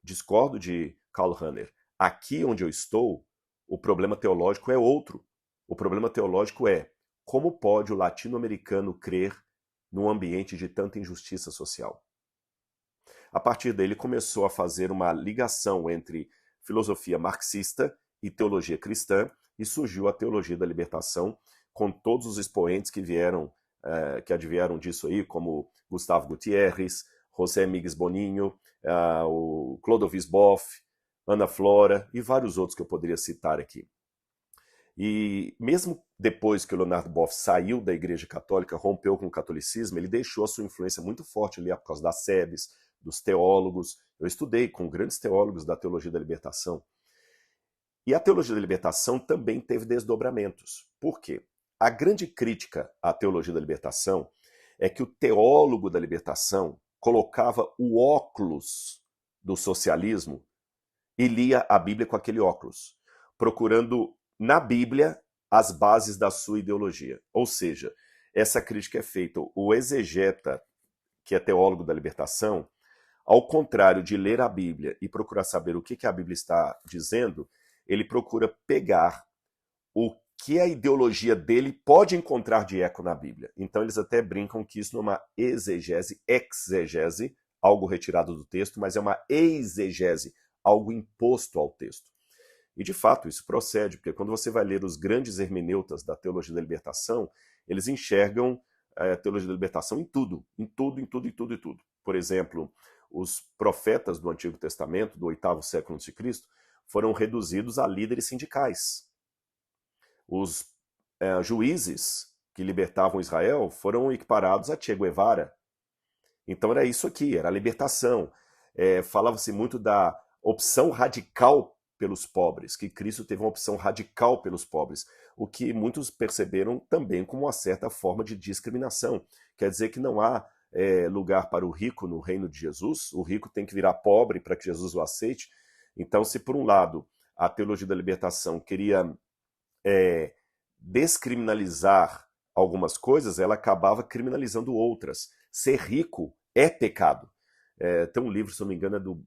Discordo de Karl Rahner. Aqui onde eu estou, o problema teológico é outro. O problema teológico é como pode o latino-americano crer num ambiente de tanta injustiça social. A partir daí, ele começou a fazer uma ligação entre filosofia marxista e teologia cristã, e surgiu a teologia da libertação, com todos os expoentes que que advieram disso aí, como Gustavo Gutierrez, José Miguel Boninho, o Clodovis Boff, Ana Flora e vários outros que eu poderia citar aqui. E mesmo depois que o Leonardo Boff saiu da Igreja Católica, rompeu com o catolicismo, ele deixou a sua influência muito forte ali por causa das sebes, dos teólogos. Eu estudei com grandes teólogos da teologia da libertação. E a teologia da libertação também teve desdobramentos. Por quê? A grande crítica à teologia da libertação é que o teólogo da libertação colocava o óculos do socialismo e lia a Bíblia com aquele óculos, procurando na Bíblia as bases da sua ideologia. Ou seja, essa crítica é feita, o exegeta, que é teólogo da libertação, ao contrário de ler a Bíblia e procurar saber o que a Bíblia está dizendo, ele procura pegar o que a ideologia dele pode encontrar de eco na Bíblia. Então eles até brincam que isso não é uma exegese, exegese, algo retirado do texto, mas é uma exegese, algo imposto ao texto. E de fato isso procede, porque quando você vai ler os grandes hermeneutas da teologia da libertação, eles enxergam a teologia da libertação em tudo, em tudo, em tudo, em tudo, em tudo. Por exemplo, os profetas do Antigo Testamento, do 8º século a.C., foram reduzidos a líderes sindicais. Os juízes que libertavam Israel foram equiparados a Che Guevara. Então era isso aqui, era a libertação. Falava-se muito da opção radical pelos pobres, que Cristo teve uma opção radical pelos pobres, o que muitos perceberam também como uma certa forma de discriminação. Quer dizer que não há lugar para o rico no reino de Jesus, o rico tem que virar pobre para que Jesus o aceite. Então, se por um lado a teologia da libertação queria descriminalizar algumas coisas, ela acabava criminalizando outras. Ser rico é pecado. Tem um livro, se não me engano, é do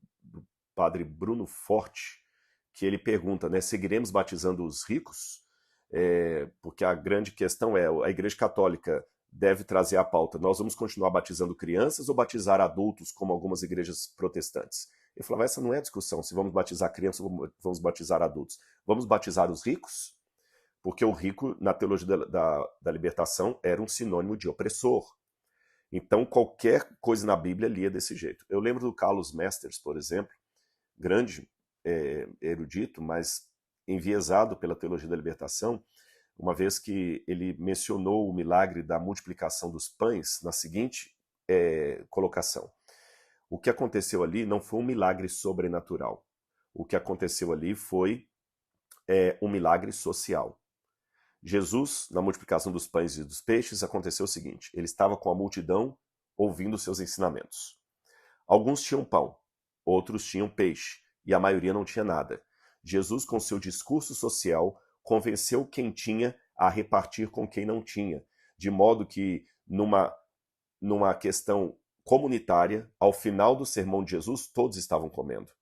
padre Bruno Forte, que ele pergunta, né, seguiremos batizando os ricos? Porque a grande questão é, a Igreja Católica deve trazer a pauta, nós vamos continuar batizando crianças ou batizar adultos, como algumas igrejas protestantes? Eu falava, essa não é a discussão, se vamos batizar crianças ou vamos batizar adultos. Vamos batizar os ricos? Porque o rico, na teologia da libertação, era um sinônimo de opressor. Então, qualquer coisa na Bíblia lia desse jeito. Eu lembro do Carlos Mesters, por exemplo, grande erudito, mas enviesado pela teologia da libertação, uma vez que ele mencionou o milagre da multiplicação dos pães na seguinte colocação. O que aconteceu ali não foi um milagre sobrenatural. O que aconteceu ali foi um milagre social. Jesus, na multiplicação dos pães e dos peixes, aconteceu o seguinte, ele estava com a multidão ouvindo seus ensinamentos. Alguns tinham pão, outros tinham peixe, e a maioria não tinha nada. Jesus, com seu discurso social, convenceu quem tinha a repartir com quem não tinha, de modo que, numa questão comunitária, ao final do sermão de Jesus, todos estavam comendo.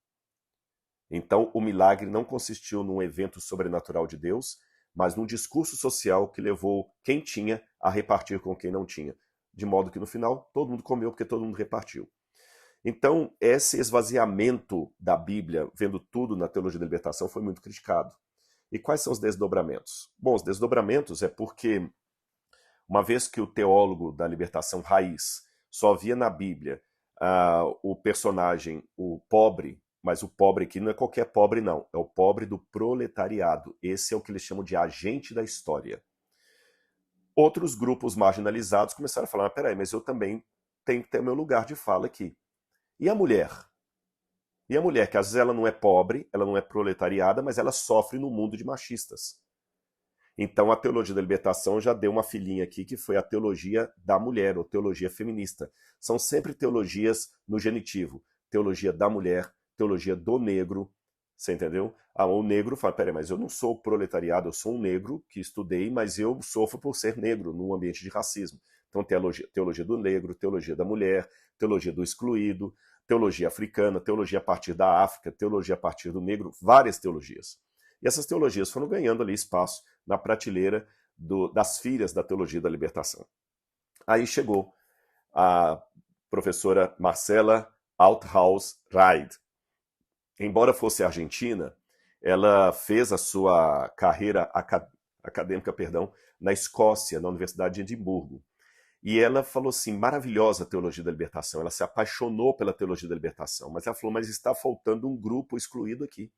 Então, o milagre não consistiu num evento sobrenatural de Deus, mas num discurso social que levou quem tinha a repartir com quem não tinha. De modo que, no final, todo mundo comeu porque todo mundo repartiu. Então, esse esvaziamento da Bíblia, vendo tudo na teologia da libertação, foi muito criticado. E quais são os desdobramentos? Bom, os desdobramentos é porque, uma vez que o teólogo da libertação raiz só via na Bíblia o personagem, o pobre, mas o pobre aqui não é qualquer pobre não, é o pobre do proletariado. Esse é o que eles chamam de agente da história. Outros grupos marginalizados começaram a falar, peraí, mas eu também tenho que ter meu lugar de fala aqui. E a mulher? E a mulher, que às vezes ela não é pobre, ela não é proletariada, mas ela sofre no mundo de machistas. Então a teologia da libertação já deu uma filhinha aqui, que foi a teologia da mulher, ou teologia feminista. São sempre teologias no genitivo. Teologia da mulher, teologia do negro, você entendeu? O negro fala, peraí, mas eu não sou proletariado, eu sou um negro que estudei, mas eu sofro por ser negro num ambiente de racismo. Então teologia do negro, teologia da mulher, teologia do excluído, teologia africana, teologia a partir da África, teologia a partir do negro, várias teologias. E essas teologias foram ganhando ali espaço na prateleira das filhas da teologia da libertação. Aí chegou a professora Marcela Althaus-Reid. Embora fosse argentina, ela fez a sua carreira acadêmica, na Escócia, na Universidade de Edimburgo. E ela falou assim, maravilhosa a teologia da libertação, ela se apaixonou pela teologia da libertação, mas ela falou, mas está faltando um grupo excluído aqui.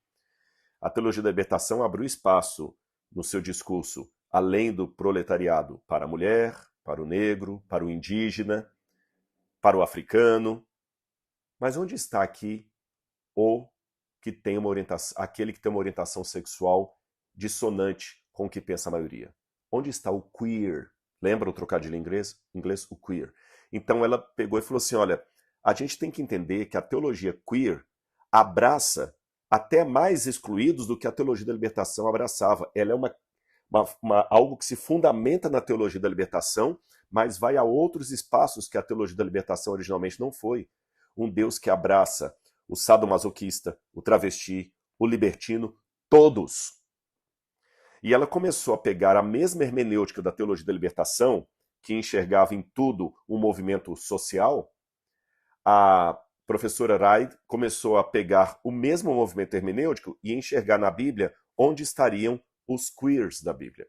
A teologia da libertação abriu espaço no seu discurso, além do proletariado, para a mulher, para o negro, para o indígena, para o africano. Mas onde está aqui aquele que tem uma orientação sexual dissonante com o que pensa a maioria? Onde está o queer? Lembra o trocadilho em inglês? O queer. Então ela pegou e falou assim, olha, a gente tem que entender que a teologia queer abraça até mais excluídos do que a teologia da libertação abraçava. Ela é algo que se fundamenta na teologia da libertação, mas vai a outros espaços que a teologia da libertação originalmente não foi. Um Deus que abraça o sadomasoquista, o travesti, o libertino, todos. E ela começou a pegar a mesma hermenêutica da teologia da libertação, que enxergava em tudo um movimento social. A professora Reid começou a pegar o mesmo movimento hermenêutico e enxergar na Bíblia onde estariam os queers da Bíblia.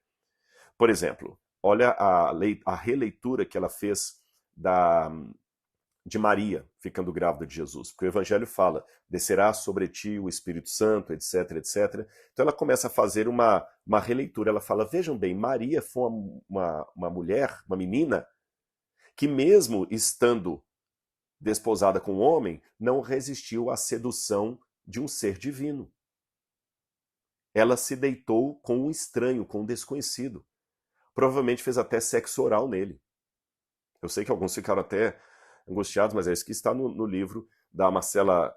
Por exemplo, olha a releitura que ela fez de Maria ficando grávida de Jesus, porque o Evangelho fala, descerá sobre ti o Espírito Santo, etc, etc. Então ela começa a fazer uma releitura, ela fala, vejam bem, Maria foi uma mulher, uma menina, que mesmo estando desposada com um homem, não resistiu à sedução de um ser divino. Ela se deitou com um estranho, com um desconhecido. Provavelmente fez até sexo oral nele. Eu sei que alguns ficaram até angustiados, mas é isso que está no livro da Marcela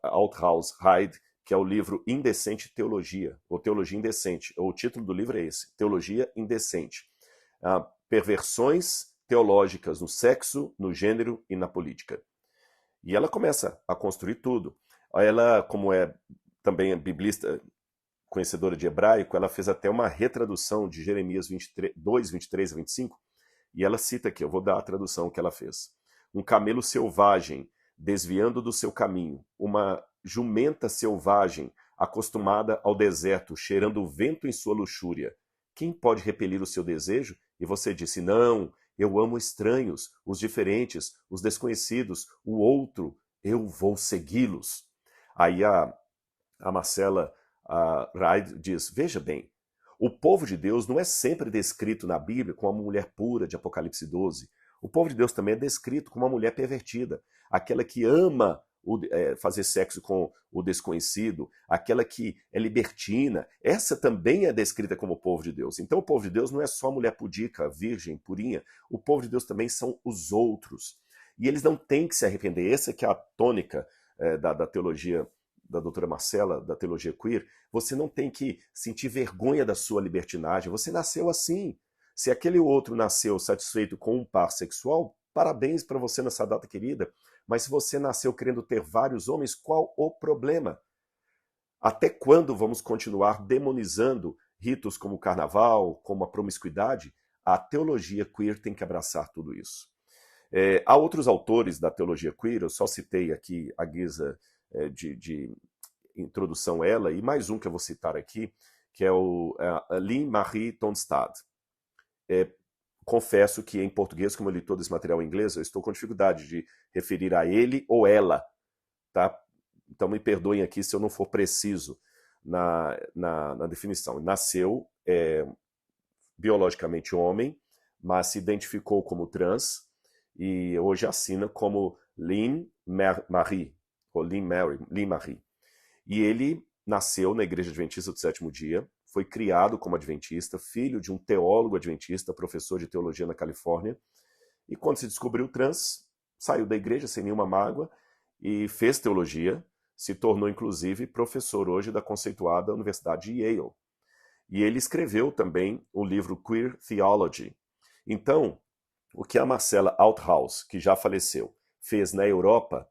Althaus Hyde, que é o livro Indecente Teologia, ou Teologia Indecente. O título do livro é esse, Teologia Indecente. Perversões teológicas no sexo, no gênero e na política. E ela começa a construir tudo. Ela, como é também biblista, conhecedora de hebraico, ela fez até uma retradução de Jeremias 2, 23 a 25, e ela cita aqui, eu vou dar a tradução que ela fez. Um camelo selvagem, desviando do seu caminho, uma jumenta selvagem, acostumada ao deserto, cheirando o vento em sua luxúria. Quem pode repelir o seu desejo? E você disse, não, eu amo estranhos, os diferentes, os desconhecidos, o outro, eu vou segui-los. Aí a Marcela Hyde diz, veja bem, o povo de Deus não é sempre descrito na Bíblia como uma mulher pura de Apocalipse 12. O povo de Deus também é descrito como uma mulher pervertida, aquela que ama fazer sexo com o desconhecido, aquela que é libertina. Essa também é descrita como o povo de Deus. Então o povo de Deus não é só mulher pudica, virgem, purinha. O povo de Deus também são os outros. E eles não têm que se arrepender. Essa que é a tônica da teologia da doutora Marcela, da teologia queer. Você não tem que sentir vergonha da sua libertinagem. Você nasceu assim. Se aquele outro nasceu satisfeito com um par sexual, parabéns para você nessa data querida. Mas se você nasceu querendo ter vários homens, qual o problema? Até quando vamos continuar demonizando ritos como o carnaval, como a promiscuidade? A teologia queer tem que abraçar tudo isso. Há outros autores da teologia queer, eu só citei aqui a guisa de introdução ela, e mais um que eu vou citar aqui, que é o Lynn-Marie Tonstad. Confesso que em português, como eu li todo esse material em inglês, eu estou com dificuldade de referir a ele ou ela, tá? Então me perdoem aqui se eu não for preciso na definição. Nasceu biologicamente homem, mas se identificou como trans e hoje assina como Lynn-Marie, ou Lynn-Marie. E ele nasceu na Igreja Adventista do Sétimo Dia, foi criado como adventista, filho de um teólogo adventista, professor de teologia na Califórnia, e quando se descobriu trans, saiu da igreja sem nenhuma mágoa e fez teologia, se tornou inclusive professor hoje da conceituada Universidade de Yale. E ele escreveu também o livro Queer Theology. Então, o que a Marcela Althaus, que já faleceu, fez na Europa,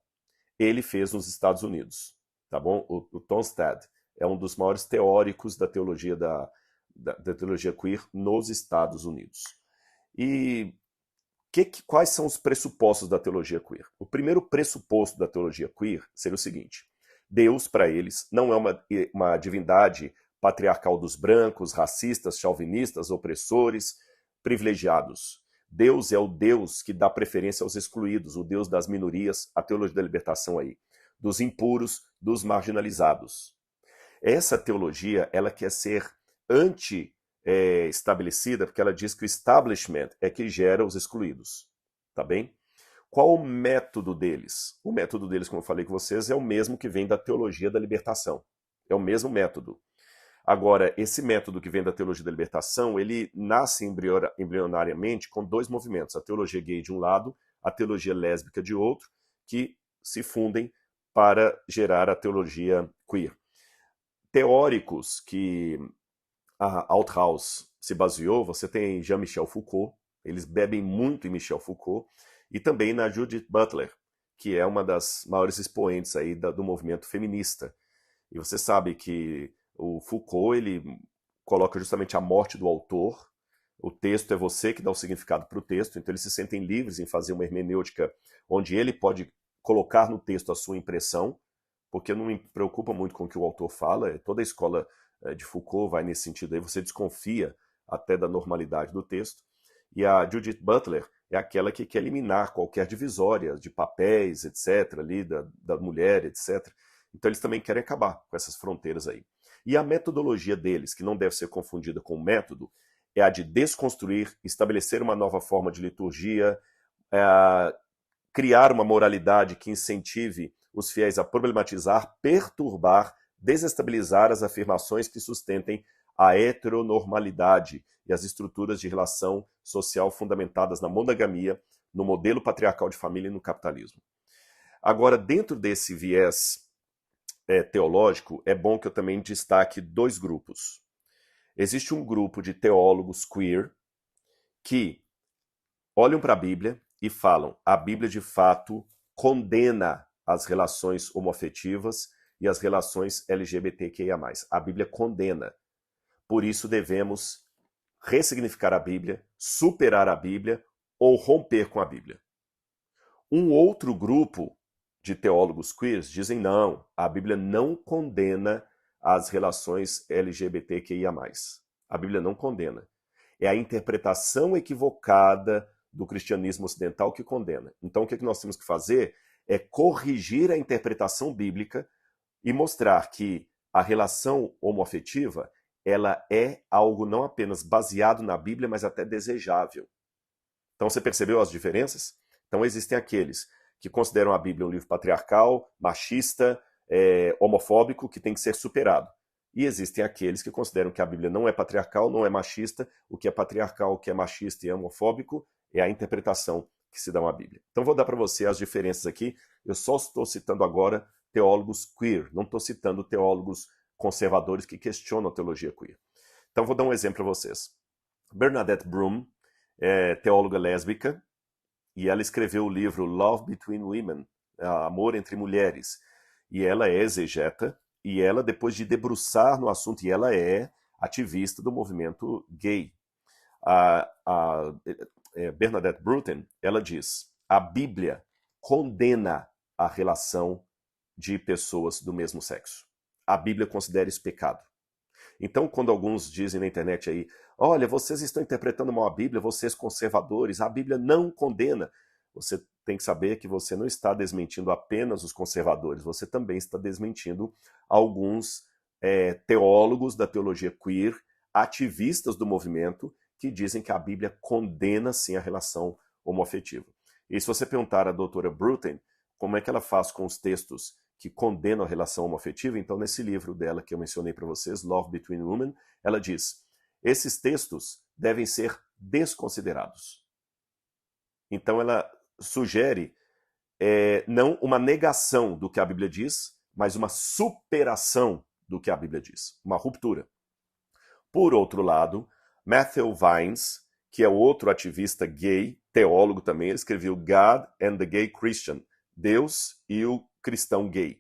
ele fez nos Estados Unidos, tá bom? O Tonstad é um dos maiores teóricos da teologia da teologia queer nos Estados Unidos. E quais são os pressupostos da teologia queer? O primeiro pressuposto da teologia queer seria o seguinte: Deus, para eles, não é uma divindade patriarcal dos brancos, racistas, chauvinistas, opressores, privilegiados. Deus é o Deus que dá preferência aos excluídos, o Deus das minorias, a teologia da libertação aí, dos impuros, dos marginalizados. Essa teologia, ela quer ser anti-estabelecida, porque ela diz que o establishment é que gera os excluídos, tá bem? Qual o método deles? O método deles, como eu falei com vocês, é o mesmo que vem da teologia da libertação. É o mesmo método. Agora, esse método que vem da teologia da libertação, ele nasce embrionariamente com dois movimentos, a teologia gay de um lado, a teologia lésbica de outro, que se fundem para gerar a teologia queer. Teóricos que a Althaus se baseou, você tem Jean-Michel Foucault, eles bebem muito em Michel Foucault, e também na Judith Butler, que é uma das maiores expoentes aí do movimento feminista. E você sabe que o Foucault, ele coloca justamente a morte do autor, o texto é você que dá o significado para o texto, então eles se sentem livres em fazer uma hermenêutica onde ele pode colocar no texto a sua impressão, porque não me preocupa muito com o que o autor fala, toda a escola de Foucault vai nesse sentido aí, você desconfia até da normalidade do texto. E a Judith Butler, é aquela que quer eliminar qualquer divisória de papéis, etc., ali, da mulher, etc. Então eles também querem acabar com essas fronteiras aí. E a metodologia deles, que não deve ser confundida com o método, é a de desconstruir, estabelecer uma nova forma de liturgia, criar uma moralidade que incentive os fiéis a problematizar, perturbar, desestabilizar as afirmações que sustentem a heteronormalidade e as estruturas de relação social fundamentadas na monogamia, no modelo patriarcal de família e no capitalismo. Agora, dentro desse viés teológico, é bom que eu também destaque dois grupos. Existe um grupo de teólogos queer que olham para a Bíblia e falam: a Bíblia de fato condena as relações homoafetivas e as relações LGBTQIA+. A Bíblia condena. Por isso devemos ressignificar a Bíblia, superar a Bíblia ou romper com a Bíblia. Um outro grupo de teólogos queers dizem: não, a Bíblia não condena as relações LGBTQIA+. A Bíblia não condena. É a interpretação equivocada do cristianismo ocidental que condena. Então o que nós temos que fazer é corrigir a interpretação bíblica e mostrar que a relação homoafetiva ela é algo não apenas baseado na Bíblia, mas até desejável. Então você percebeu as diferenças? Então existem aqueles que consideram a Bíblia um livro patriarcal, machista, homofóbico, que tem que ser superado. E existem aqueles que consideram que a Bíblia não é patriarcal, não é machista, o que é patriarcal, o que é machista e homofóbico é a interpretação que se dá à Bíblia. Então vou dar para você as diferenças aqui. Eu só estou citando agora teólogos queer, não estou citando teólogos conservadores que questionam a teologia queer. Então vou dar um exemplo para vocês. Bernadette Broom é teóloga lésbica e ela escreveu o livro Love Between Women, Amor entre Mulheres. E ela é exegeta e ela, depois de debruçar no assunto, e ela é ativista do movimento gay. A Bernadette Bruton, ela diz: a Bíblia condena a relação de pessoas do mesmo sexo. A Bíblia considera isso pecado. Então, quando alguns dizem na internet aí: olha, vocês estão interpretando mal a Bíblia, vocês conservadores, a Bíblia não condena. Você tem que saber que você não está desmentindo apenas os conservadores, você também está desmentindo alguns teólogos da teologia queer, ativistas do movimento, que dizem que a Bíblia condena sim a relação homoafetiva. E se você perguntar à doutora Bruton como é que ela faz com os textos que condenam a relação homoafetiva, então nesse livro dela que eu mencionei para vocês, Love Between Women, ela diz: esses textos devem ser desconsiderados. Então ela sugere não uma negação do que a Bíblia diz, mas uma superação do que a Bíblia diz, uma ruptura. Por outro lado, Matthew Vines, que é outro ativista gay, teólogo também, ele escreveu God and the Gay Christian, Deus e o cristão gay.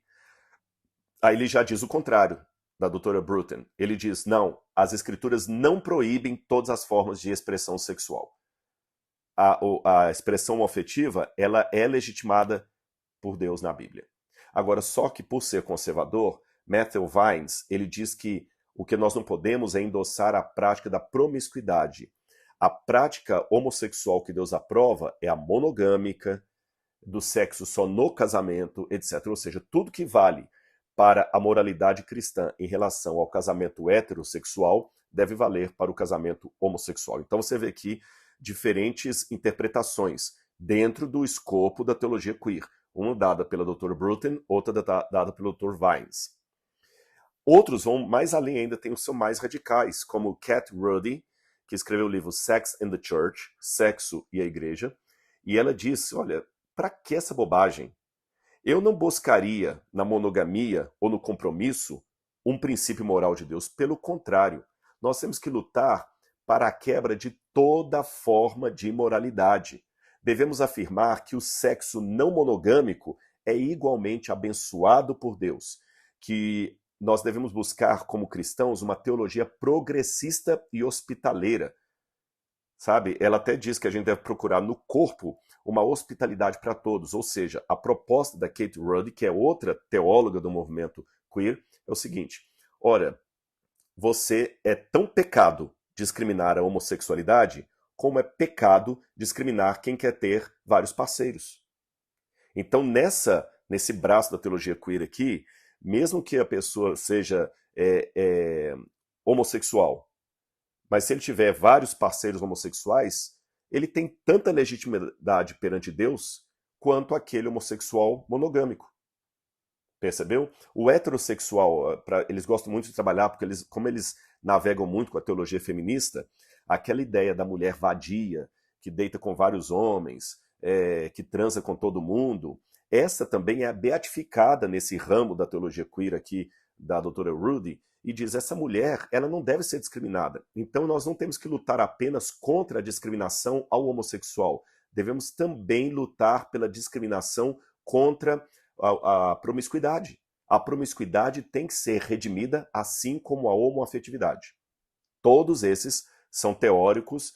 Aí ele já diz o contrário da doutora Bruton. Ele diz: não, as escrituras não proíbem todas as formas de expressão sexual. A expressão afetiva, ela é legitimada por Deus na Bíblia. Agora, só que por ser conservador, Matthew Vines, ele diz que o que nós não podemos é endossar a prática da promiscuidade. A prática homossexual que Deus aprova é a monogâmica, do sexo só no casamento, etc. Ou seja, tudo que vale para a moralidade cristã em relação ao casamento heterossexual deve valer para o casamento homossexual. Então você vê aqui diferentes interpretações dentro do escopo da teologia queer. Uma dada pela Dra. Bruton, outra dada pelo Dr. Vines. Outros vão mais além ainda, tem os seus mais radicais, como Kat Ruddy, que escreveu o livro Sex and the Church, Sexo e a Igreja, e ela disse: olha, para que essa bobagem? Eu não buscaria na monogamia ou no compromisso um princípio moral de Deus. Pelo contrário, nós temos que lutar para a quebra de toda forma de imoralidade. Devemos afirmar que o sexo não monogâmico é igualmente abençoado por Deus, que nós devemos buscar como cristãos uma teologia progressista e hospitaleira. Sabe? Ela até diz que a gente deve procurar no corpo uma hospitalidade para todos, ou seja, a proposta da Kate Ruddy, que é outra teóloga do movimento queer, é o seguinte: ora, você é tão pecado discriminar a homossexualidade como é pecado discriminar quem quer ter vários parceiros. Então, nesse braço da teologia queer aqui, mesmo que a pessoa seja homossexual, mas se ele tiver vários parceiros homossexuais, ele tem tanta legitimidade perante Deus quanto aquele homossexual monogâmico. Percebeu? O heterossexual, eles gostam muito de trabalhar, porque como eles navegam muito com a teologia feminista, aquela ideia da mulher vadia, que deita com vários homens, que transa com todo mundo, essa também é beatificada nesse ramo da teologia queer aqui, da doutora Rudy, e diz, essa mulher, ela não deve ser discriminada. Então nós não temos que lutar apenas contra a discriminação ao homossexual, devemos também lutar pela discriminação contra a promiscuidade. A promiscuidade tem que ser redimida, assim como a homoafetividade. Todos esses são teóricos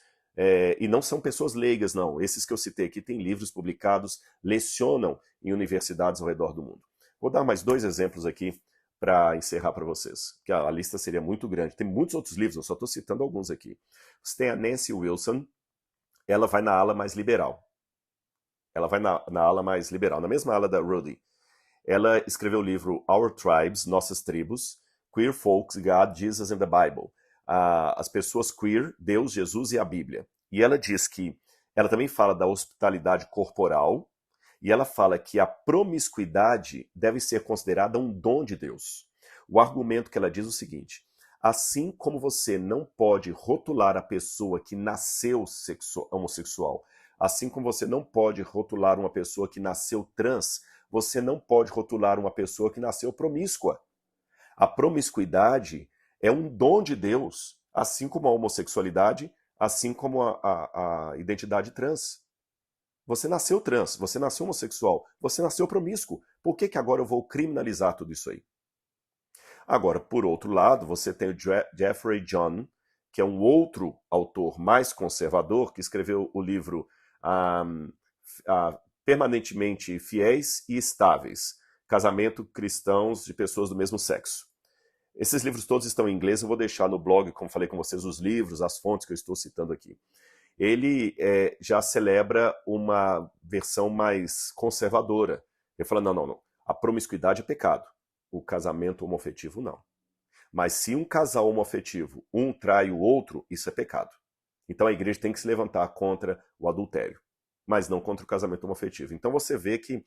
e não são pessoas leigas, não. Esses que eu citei aqui têm livros publicados, lecionam em universidades ao redor do mundo. Vou dar mais 2 exemplos aqui para encerrar para vocês, que a lista seria muito grande. Tem muitos outros livros, eu só estou citando alguns aqui. Você tem a Nancy Wilson, ela vai na ala mais liberal. Ela vai na ala mais liberal, na mesma ala da Rudy. Ela escreveu o livro Our Tribes, Nossas Tribos, Queer Folks, God, Jesus and the Bible. As pessoas queer, Deus, Jesus e a Bíblia. E ela diz que, ela também fala da hospitalidade corporal, e ela fala que a promiscuidade deve ser considerada um dom de Deus. O argumento que ela diz é o seguinte, assim como você não pode rotular a pessoa que nasceu homossexual, assim como você não pode rotular uma pessoa que nasceu trans, você não pode rotular uma pessoa que nasceu promíscua. A promiscuidade é um dom de Deus, assim como a homossexualidade, assim como a identidade trans. Você nasceu trans, você nasceu homossexual, você nasceu promíscuo. Por que agora eu vou criminalizar tudo isso aí? Agora, por outro lado, você tem o Jeffrey John, que é um outro autor mais conservador, que escreveu o livro Permanentemente Fiéis e Estáveis, Casamento Cristãos de Pessoas do Mesmo Sexo. Esses livros todos estão em inglês, eu vou deixar no blog, como falei com vocês, os livros, as fontes que eu estou citando aqui. Ele já celebra uma versão mais conservadora. Ele fala, não, a promiscuidade é pecado, o casamento homoafetivo não. Mas se um casal homoafetivo, um trai o outro, isso é pecado. Então a igreja tem que se levantar contra o adultério, mas não contra o casamento homoafetivo. Então você vê que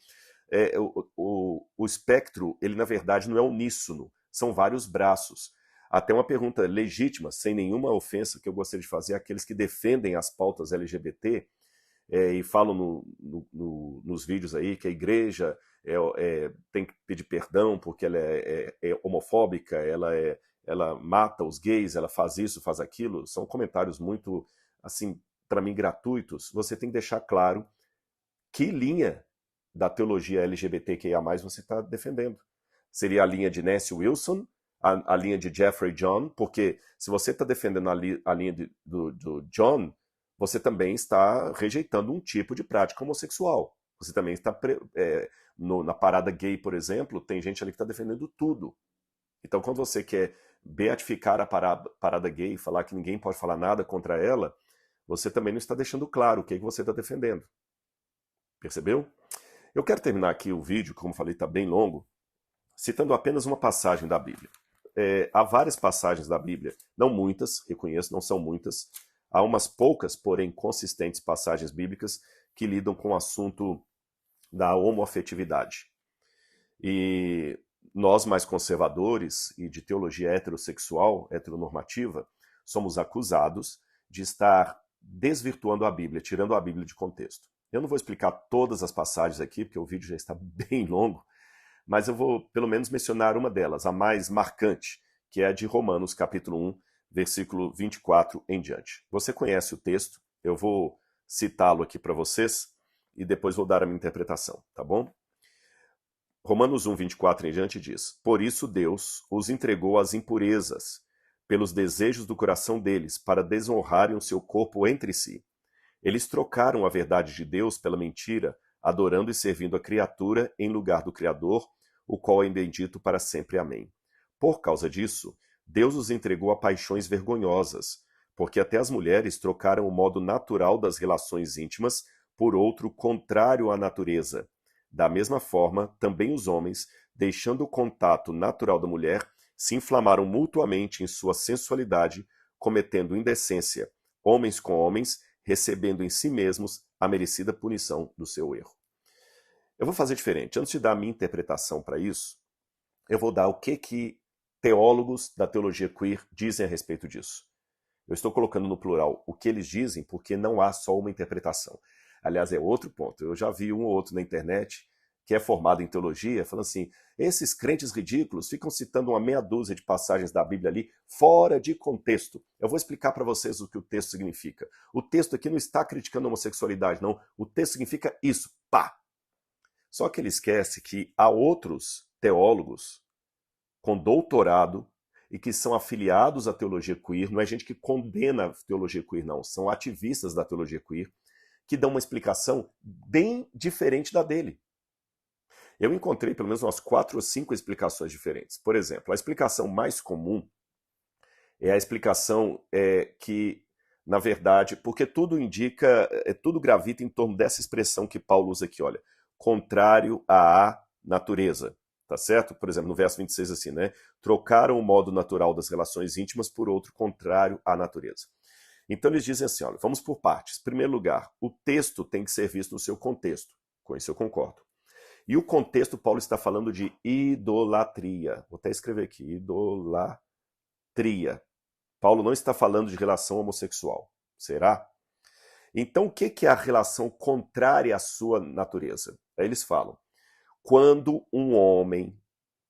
o espectro, ele na verdade não é uníssono, são vários braços. Até uma pergunta legítima, sem nenhuma ofensa, que eu gostaria de fazer àqueles que defendem as pautas LGBT e falam nos vídeos aí que a igreja tem que pedir perdão porque ela é homofóbica, ela mata os gays, ela faz isso, faz aquilo. São comentários muito, assim, para mim, gratuitos. Você tem que deixar claro que linha da teologia LGBTQIA+, você está defendendo. Seria a linha de Nancy Wilson, a linha de Jeffrey John, porque se você está defendendo a linha do John, você também está rejeitando um tipo de prática homossexual. Você também está, na parada gay, por exemplo, tem gente ali que está defendendo tudo. Então, quando você quer beatificar a parada gay, falar que ninguém pode falar nada contra ela, você também não está deixando claro o que você está defendendo. Percebeu? Eu quero terminar aqui o vídeo, como falei, está bem longo, citando apenas uma passagem da Bíblia. Há várias passagens da Bíblia, não muitas, reconheço, não são muitas. Há umas poucas, porém consistentes passagens bíblicas que lidam com o assunto da homoafetividade. E nós, mais conservadores e de teologia heterossexual, heteronormativa, somos acusados de estar desvirtuando a Bíblia, tirando a Bíblia de contexto. Eu não vou explicar todas as passagens aqui, porque o vídeo já está bem longo, mas eu vou pelo menos mencionar uma delas, a mais marcante, que é a de Romanos capítulo 1, versículo 24 em diante. Você conhece o texto, eu vou citá-lo aqui para vocês e depois vou dar a minha interpretação, tá bom? Romanos 1, 24 em diante diz, por isso Deus os entregou às impurezas, pelos desejos do coração deles, para desonrarem o seu corpo entre si. Eles trocaram a verdade de Deus pela mentira, adorando e servindo a criatura em lugar do Criador, o qual é bendito para sempre. Amém. Por causa disso, Deus os entregou a paixões vergonhosas, porque até as mulheres trocaram o modo natural das relações íntimas por outro contrário à natureza. Da mesma forma, também os homens, deixando o contato natural da mulher, se inflamaram mutuamente em sua sensualidade, cometendo indecência, homens com homens, recebendo em si mesmos a merecida punição do seu erro. Eu vou fazer diferente. Antes de dar a minha interpretação para isso, eu vou dar o que teólogos da teologia queer dizem a respeito disso. Eu estou colocando no plural o que eles dizem porque não há só uma interpretação. Aliás, é outro ponto. Eu já vi um ou outro na internet que é formado em teologia, falando assim, esses crentes ridículos ficam citando uma meia dúzia de passagens da Bíblia ali fora de contexto. Eu vou explicar para vocês o que o texto significa. O texto aqui não está criticando a homossexualidade, não. O texto significa isso, pá! Só que ele esquece que há outros teólogos com doutorado e que são afiliados à teologia queer, não é gente que condena a teologia queer, não, são ativistas da teologia queer, que dão uma explicação bem diferente da dele. Eu encontrei pelo menos umas 4 ou 5 explicações diferentes. Por exemplo, a explicação mais comum é a explicação que, na verdade, porque tudo indica, tudo gravita em torno dessa expressão que Paulo usa aqui, olha, contrário à natureza, tá certo? Por exemplo, no verso 26 assim, né? Trocaram o modo natural das relações íntimas por outro contrário à natureza. Então eles dizem assim, olha, vamos por partes. Em primeiro lugar, o texto tem que ser visto no seu contexto. Com isso eu concordo. E o contexto, Paulo está falando de idolatria. Vou até escrever aqui, idolatria. Paulo não está falando de relação homossexual. Será? Então, o que é a relação contrária à sua natureza? Aí eles falam, quando um homem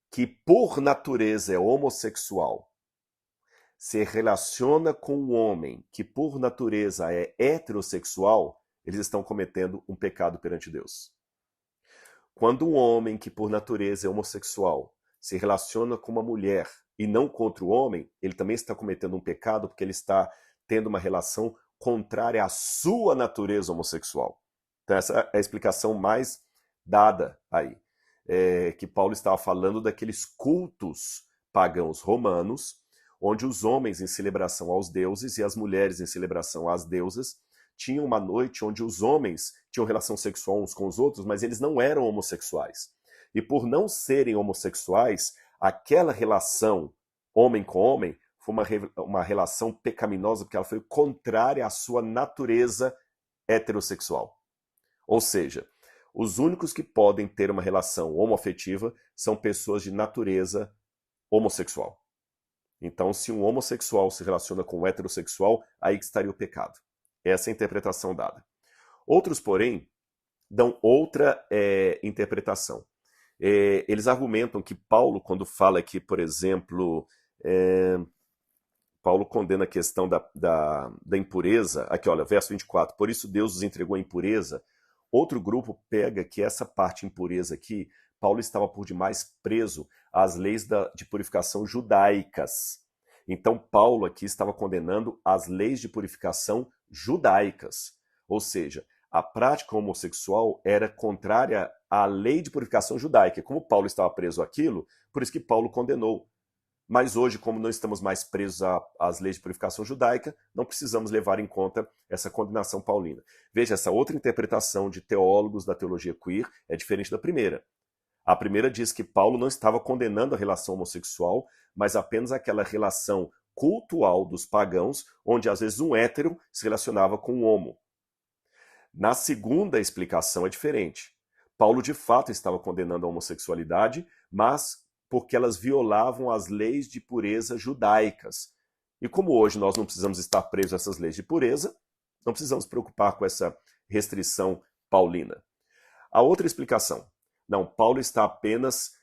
que por natureza é homossexual se relaciona com um homem que por natureza é heterossexual, eles estão cometendo um pecado perante Deus. Quando um homem que por natureza é homossexual se relaciona com uma mulher e não contra o homem, ele também está cometendo um pecado porque ele está tendo uma relação contrária à sua natureza homossexual. Então essa é a explicação mais dada aí. Que Paulo estava falando daqueles cultos pagãos romanos, onde os homens em celebração aos deuses e as mulheres em celebração às deusas tinham uma noite onde os homens tinham relação sexual uns com os outros, mas eles não eram homossexuais. E por não serem homossexuais, aquela relação homem com homem foi uma relação pecaminosa, porque ela foi contrária à sua natureza heterossexual. Ou seja, os únicos que podem ter uma relação homoafetiva são pessoas de natureza homossexual. Então, se um homossexual se relaciona com um heterossexual, aí que estaria o pecado. Essa é a interpretação dada. Outros, porém, dão outra interpretação. Eles argumentam que Paulo, quando fala aqui, por exemplo, Paulo condena a questão da impureza. Aqui, olha, verso 24. Por isso Deus os entregou a impureza. Outro grupo pega que essa parte impureza aqui, Paulo estava por demais preso às leis de purificação judaicas. Então Paulo aqui estava condenando as leis de purificação judaicas. Ou seja, a prática homossexual era contrária à lei de purificação judaica. Como Paulo estava preso àquilo, por isso que Paulo condenou. Mas hoje, como não estamos mais presos às leis de purificação judaica, não precisamos levar em conta essa condenação paulina. Veja, essa outra interpretação de teólogos da teologia queer é diferente da primeira. A primeira diz que Paulo não estava condenando a relação homossexual, mas apenas aquela relação cultual dos pagãos, onde às vezes um hétero se relacionava com um homo. Na segunda explicação é diferente. Paulo de fato estava condenando a homossexualidade, mas porque elas violavam as leis de pureza judaicas. E como hoje nós não precisamos estar presos a essas leis de pureza, não precisamos preocupar com essa restrição paulina. A outra explicação. Não, Paulo está apenas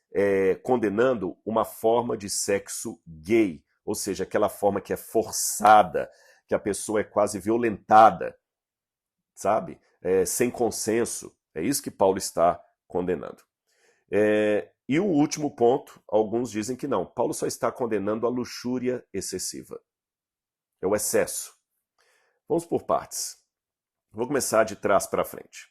condenando uma forma de sexo gay, ou seja, aquela forma que é forçada, que a pessoa é quase violentada, sabe? Sem consenso. É isso que Paulo está condenando. E o último ponto, alguns dizem que não. Paulo só está condenando a luxúria excessiva. É o excesso. Vamos por partes. Vou começar de trás para frente.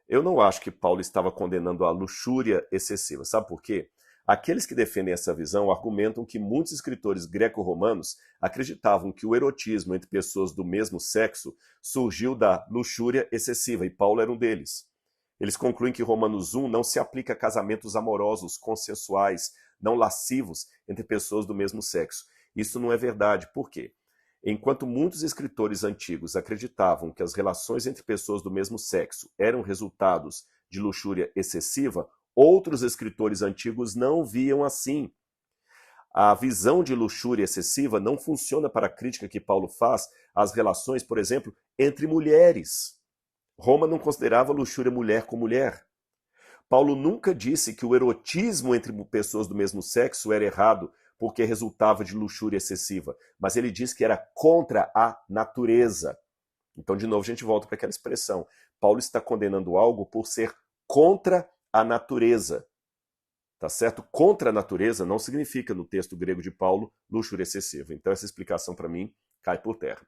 Eu não acho que Paulo estava condenando a luxúria excessiva. Sabe por quê? Aqueles que defendem essa visão argumentam que muitos escritores greco-romanos acreditavam que o erotismo entre pessoas do mesmo sexo surgiu da luxúria excessiva, e Paulo era um deles. Eles concluem que Romanos 1 não se aplica a casamentos amorosos, consensuais, não lascivos entre pessoas do mesmo sexo. Isso não é verdade. Por quê? Enquanto muitos escritores antigos acreditavam que as relações entre pessoas do mesmo sexo eram resultados de luxúria excessiva, outros escritores antigos não viam assim. A visão de luxúria excessiva não funciona para a crítica que Paulo faz às relações, por exemplo, entre mulheres. Roma não considerava luxúria mulher com mulher. Paulo nunca disse que o erotismo entre pessoas do mesmo sexo era errado porque resultava de luxúria excessiva, mas ele disse que era contra a natureza. Então, de novo, a gente volta para aquela expressão. Paulo está condenando algo por ser contra a natureza. Tá certo? Contra a natureza não significa, no texto grego de Paulo, luxúria excessiva. Então, essa explicação, para mim, cai por terra.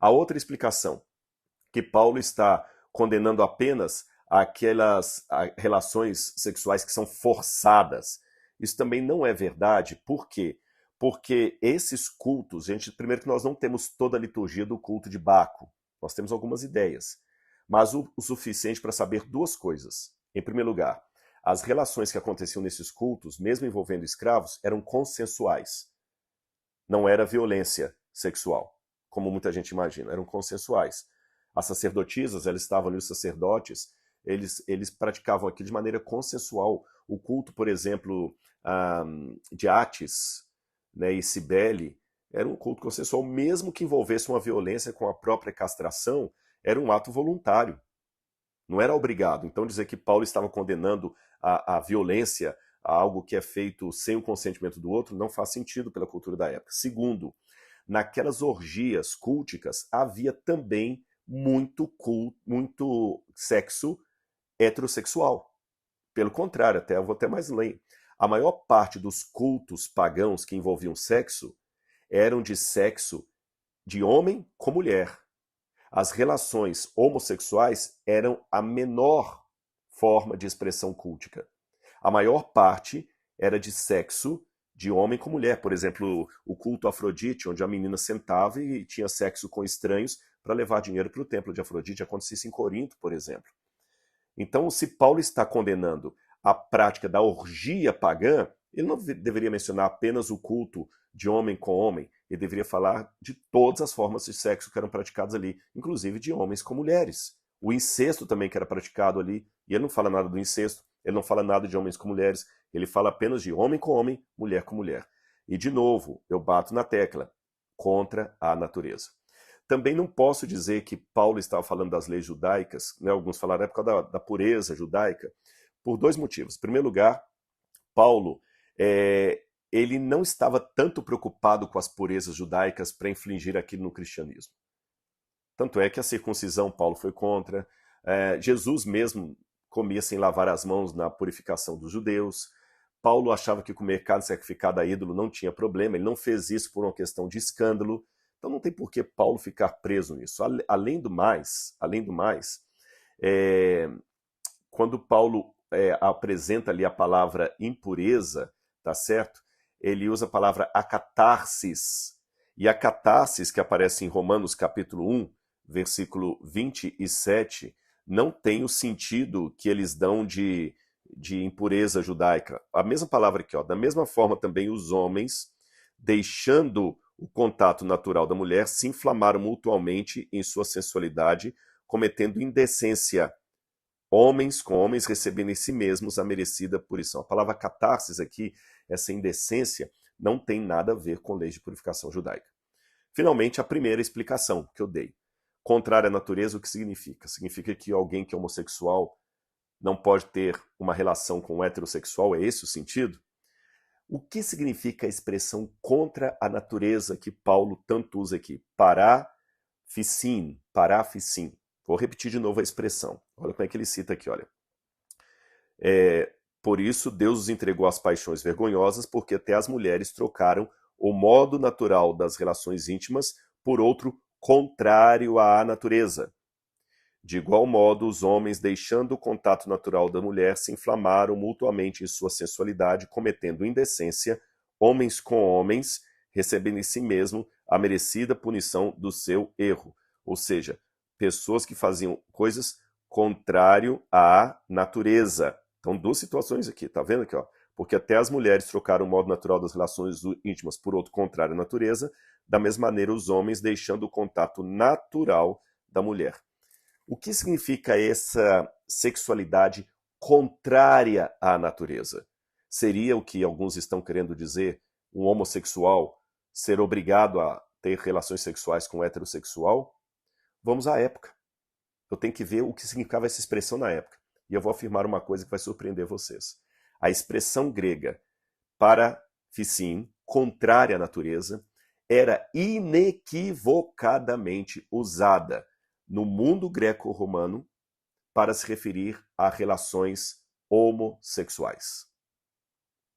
A outra explicação, que Paulo está condenando apenas aquelas relações sexuais que são forçadas. Isso também não é verdade. Por quê? Porque esses cultos, gente, primeiro que nós não temos toda a liturgia do culto de Baco. Nós temos algumas ideias. Mas o suficiente para saber duas coisas. Em primeiro lugar, as relações que aconteciam nesses cultos, mesmo envolvendo escravos, eram consensuais. Não era violência sexual, como muita gente imagina. Eram consensuais. As sacerdotisas, elas estavam ali, os sacerdotes, eles praticavam aquilo de maneira consensual. O culto, por exemplo, de Atis, né, e Cibele, era um culto consensual, mesmo que envolvesse uma violência com a própria castração, era um ato voluntário. Não era obrigado. Então dizer que Paulo estava condenando a violência, a algo que é feito sem o consentimento do outro, não faz sentido pela cultura da época. Segundo, naquelas orgias culticas havia também muito sexo heterossexual. Pelo contrário, eu vou até mais além. A maior parte dos cultos pagãos que envolviam sexo eram de sexo de homem com mulher. As relações homossexuais eram a menor forma de expressão cultica. A maior parte era de sexo de homem com mulher. Por exemplo, o culto a Afrodite, onde a menina sentava e tinha sexo com estranhos para levar dinheiro para o templo de Afrodite. Acontecia isso em Corinto, por exemplo. Então, se Paulo está condenando a prática da orgia pagã, ele não deveria mencionar apenas o culto de homem com homem. Ele deveria falar de todas as formas de sexo que eram praticadas ali, inclusive de homens com mulheres. O incesto também que era praticado ali, e ele não fala nada do incesto, ele não fala nada de homens com mulheres, ele fala apenas de homem com homem, mulher com mulher. E, de novo, eu bato na tecla, contra a natureza. Também não posso dizer que Paulo estava falando das leis judaicas, né? Alguns falaram é por causa da pureza judaica, por dois motivos. Em primeiro lugar, Paulo ele não estava tanto preocupado com as purezas judaicas para infligir aquilo no cristianismo. Tanto é que a circuncisão Paulo foi contra, Jesus mesmo comia sem lavar as mãos na purificação dos judeus. Paulo achava que comer carne sacrificada a ídolo não tinha problema, ele não fez isso por uma questão de escândalo. Então não tem por que Paulo ficar preso nisso. Além do mais, quando Paulo apresenta ali a palavra impureza, tá certo? Ele usa a palavra acatarsis. E a catarsis, que aparece em Romanos capítulo 1, versículo 27, não tem o sentido que eles dão de impureza judaica. A mesma palavra aqui, ó. Da mesma forma também os homens, deixando o contato natural da mulher, se inflamaram mutuamente em sua sensualidade, cometendo indecência. Homens com homens recebendo em si mesmos a merecida punição. A palavra catarsis aqui, essa indecência, não tem nada a ver com leis de purificação judaica. Finalmente, a primeira explicação que eu dei. Contrária à natureza, o que significa? Significa que alguém que é homossexual não pode ter uma relação com um heterossexual? É esse o sentido? O que significa a expressão contra a natureza que Paulo tanto usa aqui? Parafisim. Vou repetir de novo a expressão. Olha como é que ele cita aqui, olha. Por isso Deus os entregou às paixões vergonhosas, porque até as mulheres trocaram o modo natural das relações íntimas por outro contrário à natureza. De igual modo, os homens, deixando o contato natural da mulher, se inflamaram mutuamente em sua sensualidade, cometendo indecência, homens com homens, recebendo em si mesmo a merecida punição do seu erro. Ou seja, pessoas que faziam coisas contrário à natureza. Então, duas situações aqui, tá vendo aqui, ó? Porque até as mulheres trocaram o modo natural das relações íntimas por outro contrário à natureza, da mesma maneira os homens deixando o contato natural da mulher. O que significa essa sexualidade contrária à natureza? Seria o que alguns estão querendo dizer, um homossexual ser obrigado a ter relações sexuais com um heterossexual? Vamos à época. Eu tenho que ver o que significava essa expressão na época. E eu vou afirmar uma coisa que vai surpreender vocês. A expressão grega para fissim, contrária à natureza, era inequivocadamente usada no mundo greco-romano para se referir a relações homossexuais.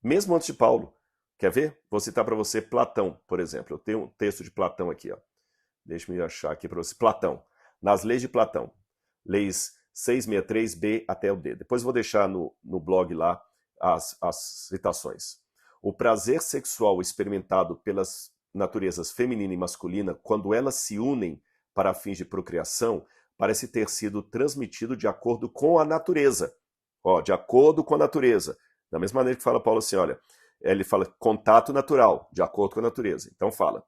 Mesmo antes de Paulo. Quer ver? Vou citar para você Platão, por exemplo. Eu tenho um texto de Platão aqui. Ó. Deixa-me achar aqui para você. Platão. Nas leis de Platão. Leis 663b até o D. Depois vou deixar no blog lá as citações. O prazer sexual experimentado pelas naturezas feminina e masculina, quando elas se unem para fins de procriação, parece ter sido transmitido de acordo com a natureza. Ó, de acordo com a natureza. Da mesma maneira que fala Paulo assim, olha, ele fala contato natural, de acordo com a natureza. Então fala,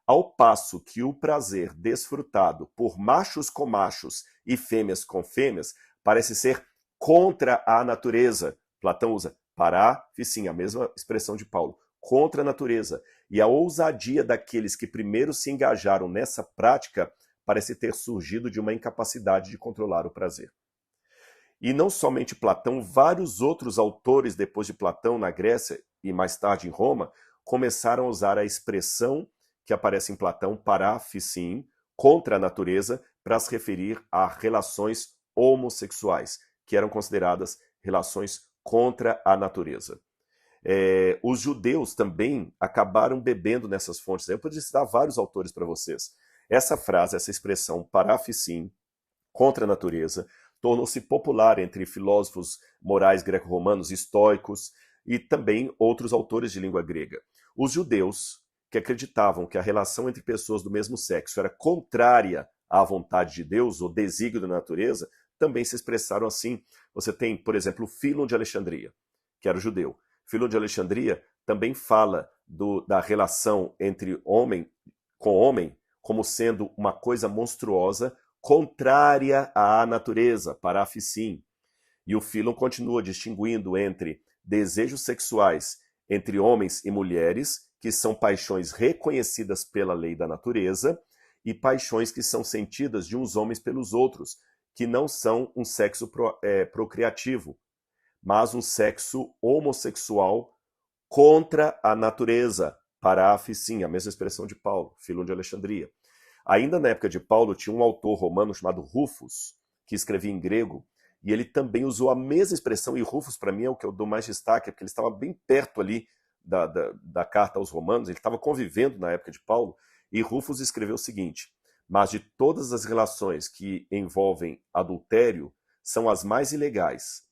ao passo que o prazer desfrutado por machos com machos e fêmeas com fêmeas parece ser contra a natureza. Platão usa para fissim, a mesma expressão de Paulo, contra a natureza. E a ousadia daqueles que primeiro se engajaram nessa prática parece ter surgido de uma incapacidade de controlar o prazer. E não somente Platão, vários outros autores depois de Platão na Grécia e mais tarde em Roma começaram a usar a expressão que aparece em Platão, para fissim, contra a natureza, para se referir a relações homossexuais, que eram consideradas relações contra a natureza. Os judeus também acabaram bebendo nessas fontes. Eu poderia citar vários autores para vocês. Essa frase, essa expressão, para fissim, contra a natureza, tornou-se popular entre filósofos morais greco-romanos, estoicos e também outros autores de língua grega. Os judeus, que acreditavam que a relação entre pessoas do mesmo sexo era contrária à vontade de Deus, ou desígnio da natureza, também se expressaram assim. Você tem, por exemplo, o Fílon de Alexandria, que era judeu. Fílon de Alexandria também fala da relação entre homem com homem como sendo uma coisa monstruosa, contrária à natureza, para fissim. E o Fílon continua distinguindo entre desejos sexuais entre homens e mulheres, que são paixões reconhecidas pela lei da natureza, e paixões que são sentidas de uns homens pelos outros, que não são um sexo procriativo, mas um sexo homossexual contra a natureza, para fissim, a mesma expressão de Paulo, Fílon de Alexandria. Ainda na época de Paulo, tinha um autor romano chamado Rufus, que escrevia em grego, e ele também usou a mesma expressão, e Rufus, para mim, é o que eu dou mais destaque, porque ele estava bem perto ali da carta aos romanos, ele estava convivendo na época de Paulo, e Rufus escreveu o seguinte, mas de todas as relações que envolvem adultério, são as mais ilegais,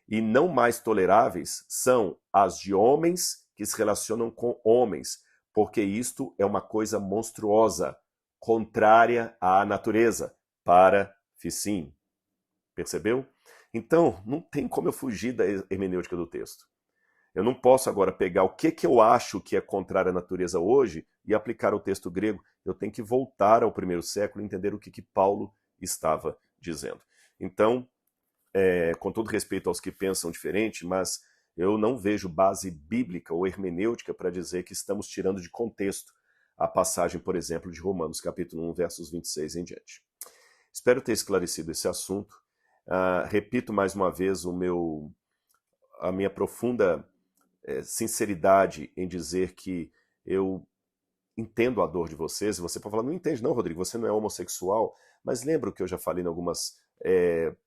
e não mais toleráveis são as de homens que se relacionam com homens, porque isto é uma coisa monstruosa, contrária à natureza, para fissim. Percebeu? Então, não tem como eu fugir da hermenêutica do texto. Eu não posso agora pegar o que eu acho que é contrário à natureza hoje e aplicar o texto grego. Eu tenho que voltar ao primeiro século e entender o que Paulo estava dizendo. Então, com todo respeito aos que pensam diferente, mas eu não vejo base bíblica ou hermenêutica para dizer que estamos tirando de contexto a passagem, por exemplo, de Romanos, capítulo 1, versos 26 em diante. Espero ter esclarecido esse assunto. Repito mais uma vez a minha profunda sinceridade em dizer que eu entendo a dor de vocês. E você pode falar, não entende não, Rodrigo, você não é homossexual. Mas lembra o que eu já falei em algumas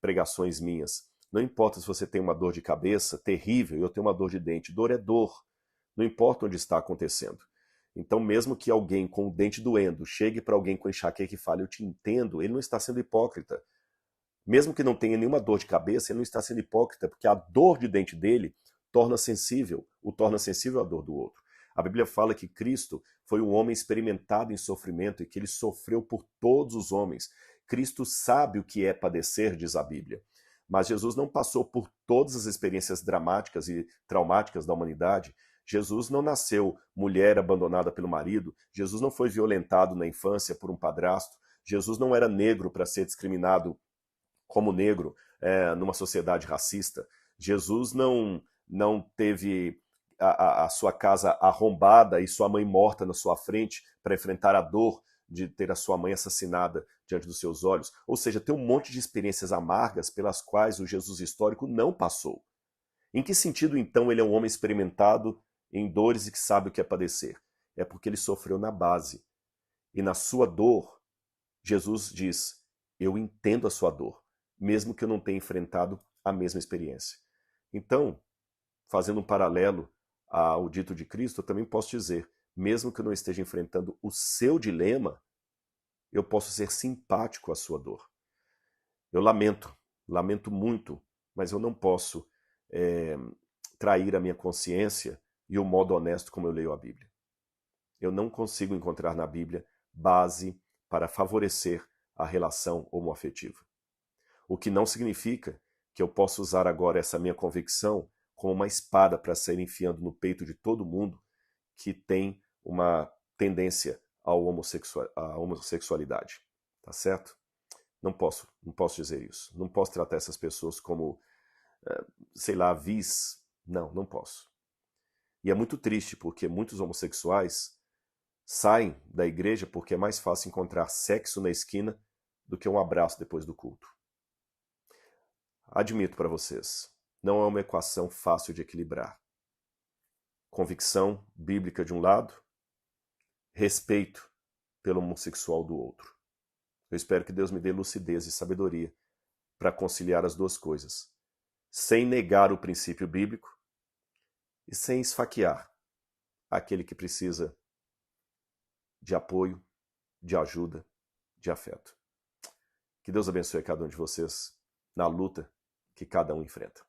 pregações minhas. Não importa se você tem uma dor de cabeça terrível e eu tenho uma dor de dente. Dor é dor. Não importa onde está acontecendo. Então, mesmo que alguém com o dente doendo chegue para alguém com enxaqueca e fale, eu te entendo, ele não está sendo hipócrita. Mesmo que não tenha nenhuma dor de cabeça, ele não está sendo hipócrita, porque a dor de dente dele o torna sensível à dor do outro. A Bíblia fala que Cristo foi um homem experimentado em sofrimento e que ele sofreu por todos os homens. Cristo sabe o que é padecer, diz a Bíblia. Mas Jesus não passou por todas as experiências dramáticas e traumáticas da humanidade. Jesus não nasceu mulher abandonada pelo marido. Jesus não foi violentado na infância por um padrasto. Jesus não era negro para ser discriminado como negro numa sociedade racista. Jesus não teve a sua casa arrombada e sua mãe morta na sua frente para enfrentar a dor de ter a sua mãe assassinada diante dos seus olhos. Ou seja, tem um monte de experiências amargas pelas quais o Jesus histórico não passou. Em que sentido, então, ele é um homem experimentado em dores e que sabe o que é padecer? É porque ele sofreu na base. E na sua dor, Jesus diz, eu entendo a sua dor, mesmo que eu não tenha enfrentado a mesma experiência. Então, fazendo um paralelo ao dito de Cristo, eu também posso dizer, mesmo que eu não esteja enfrentando o seu dilema, eu posso ser simpático à sua dor. Eu lamento muito, mas eu não posso trair a minha consciência e o modo honesto como eu leio a Bíblia. Eu não consigo encontrar na Bíblia base para favorecer a relação homoafetiva. O que não significa que eu possa usar agora essa minha convicção como uma espada para sair enfiando no peito de todo mundo que tem uma tendência à homossexualidade. Tá certo? Não posso dizer isso. Não posso tratar essas pessoas como, sei lá, vis. Não posso. E é muito triste porque muitos homossexuais saem da igreja porque é mais fácil encontrar sexo na esquina do que um abraço depois do culto. Admito para vocês, não é uma equação fácil de equilibrar. Convicção bíblica de um lado, respeito pelo homossexual do outro. Eu espero que Deus me dê lucidez e sabedoria para conciliar as duas coisas, sem negar o princípio bíblico e sem esfaquear aquele que precisa de apoio, de ajuda, de afeto. Que Deus abençoe cada um de vocês na luta que cada um enfrenta.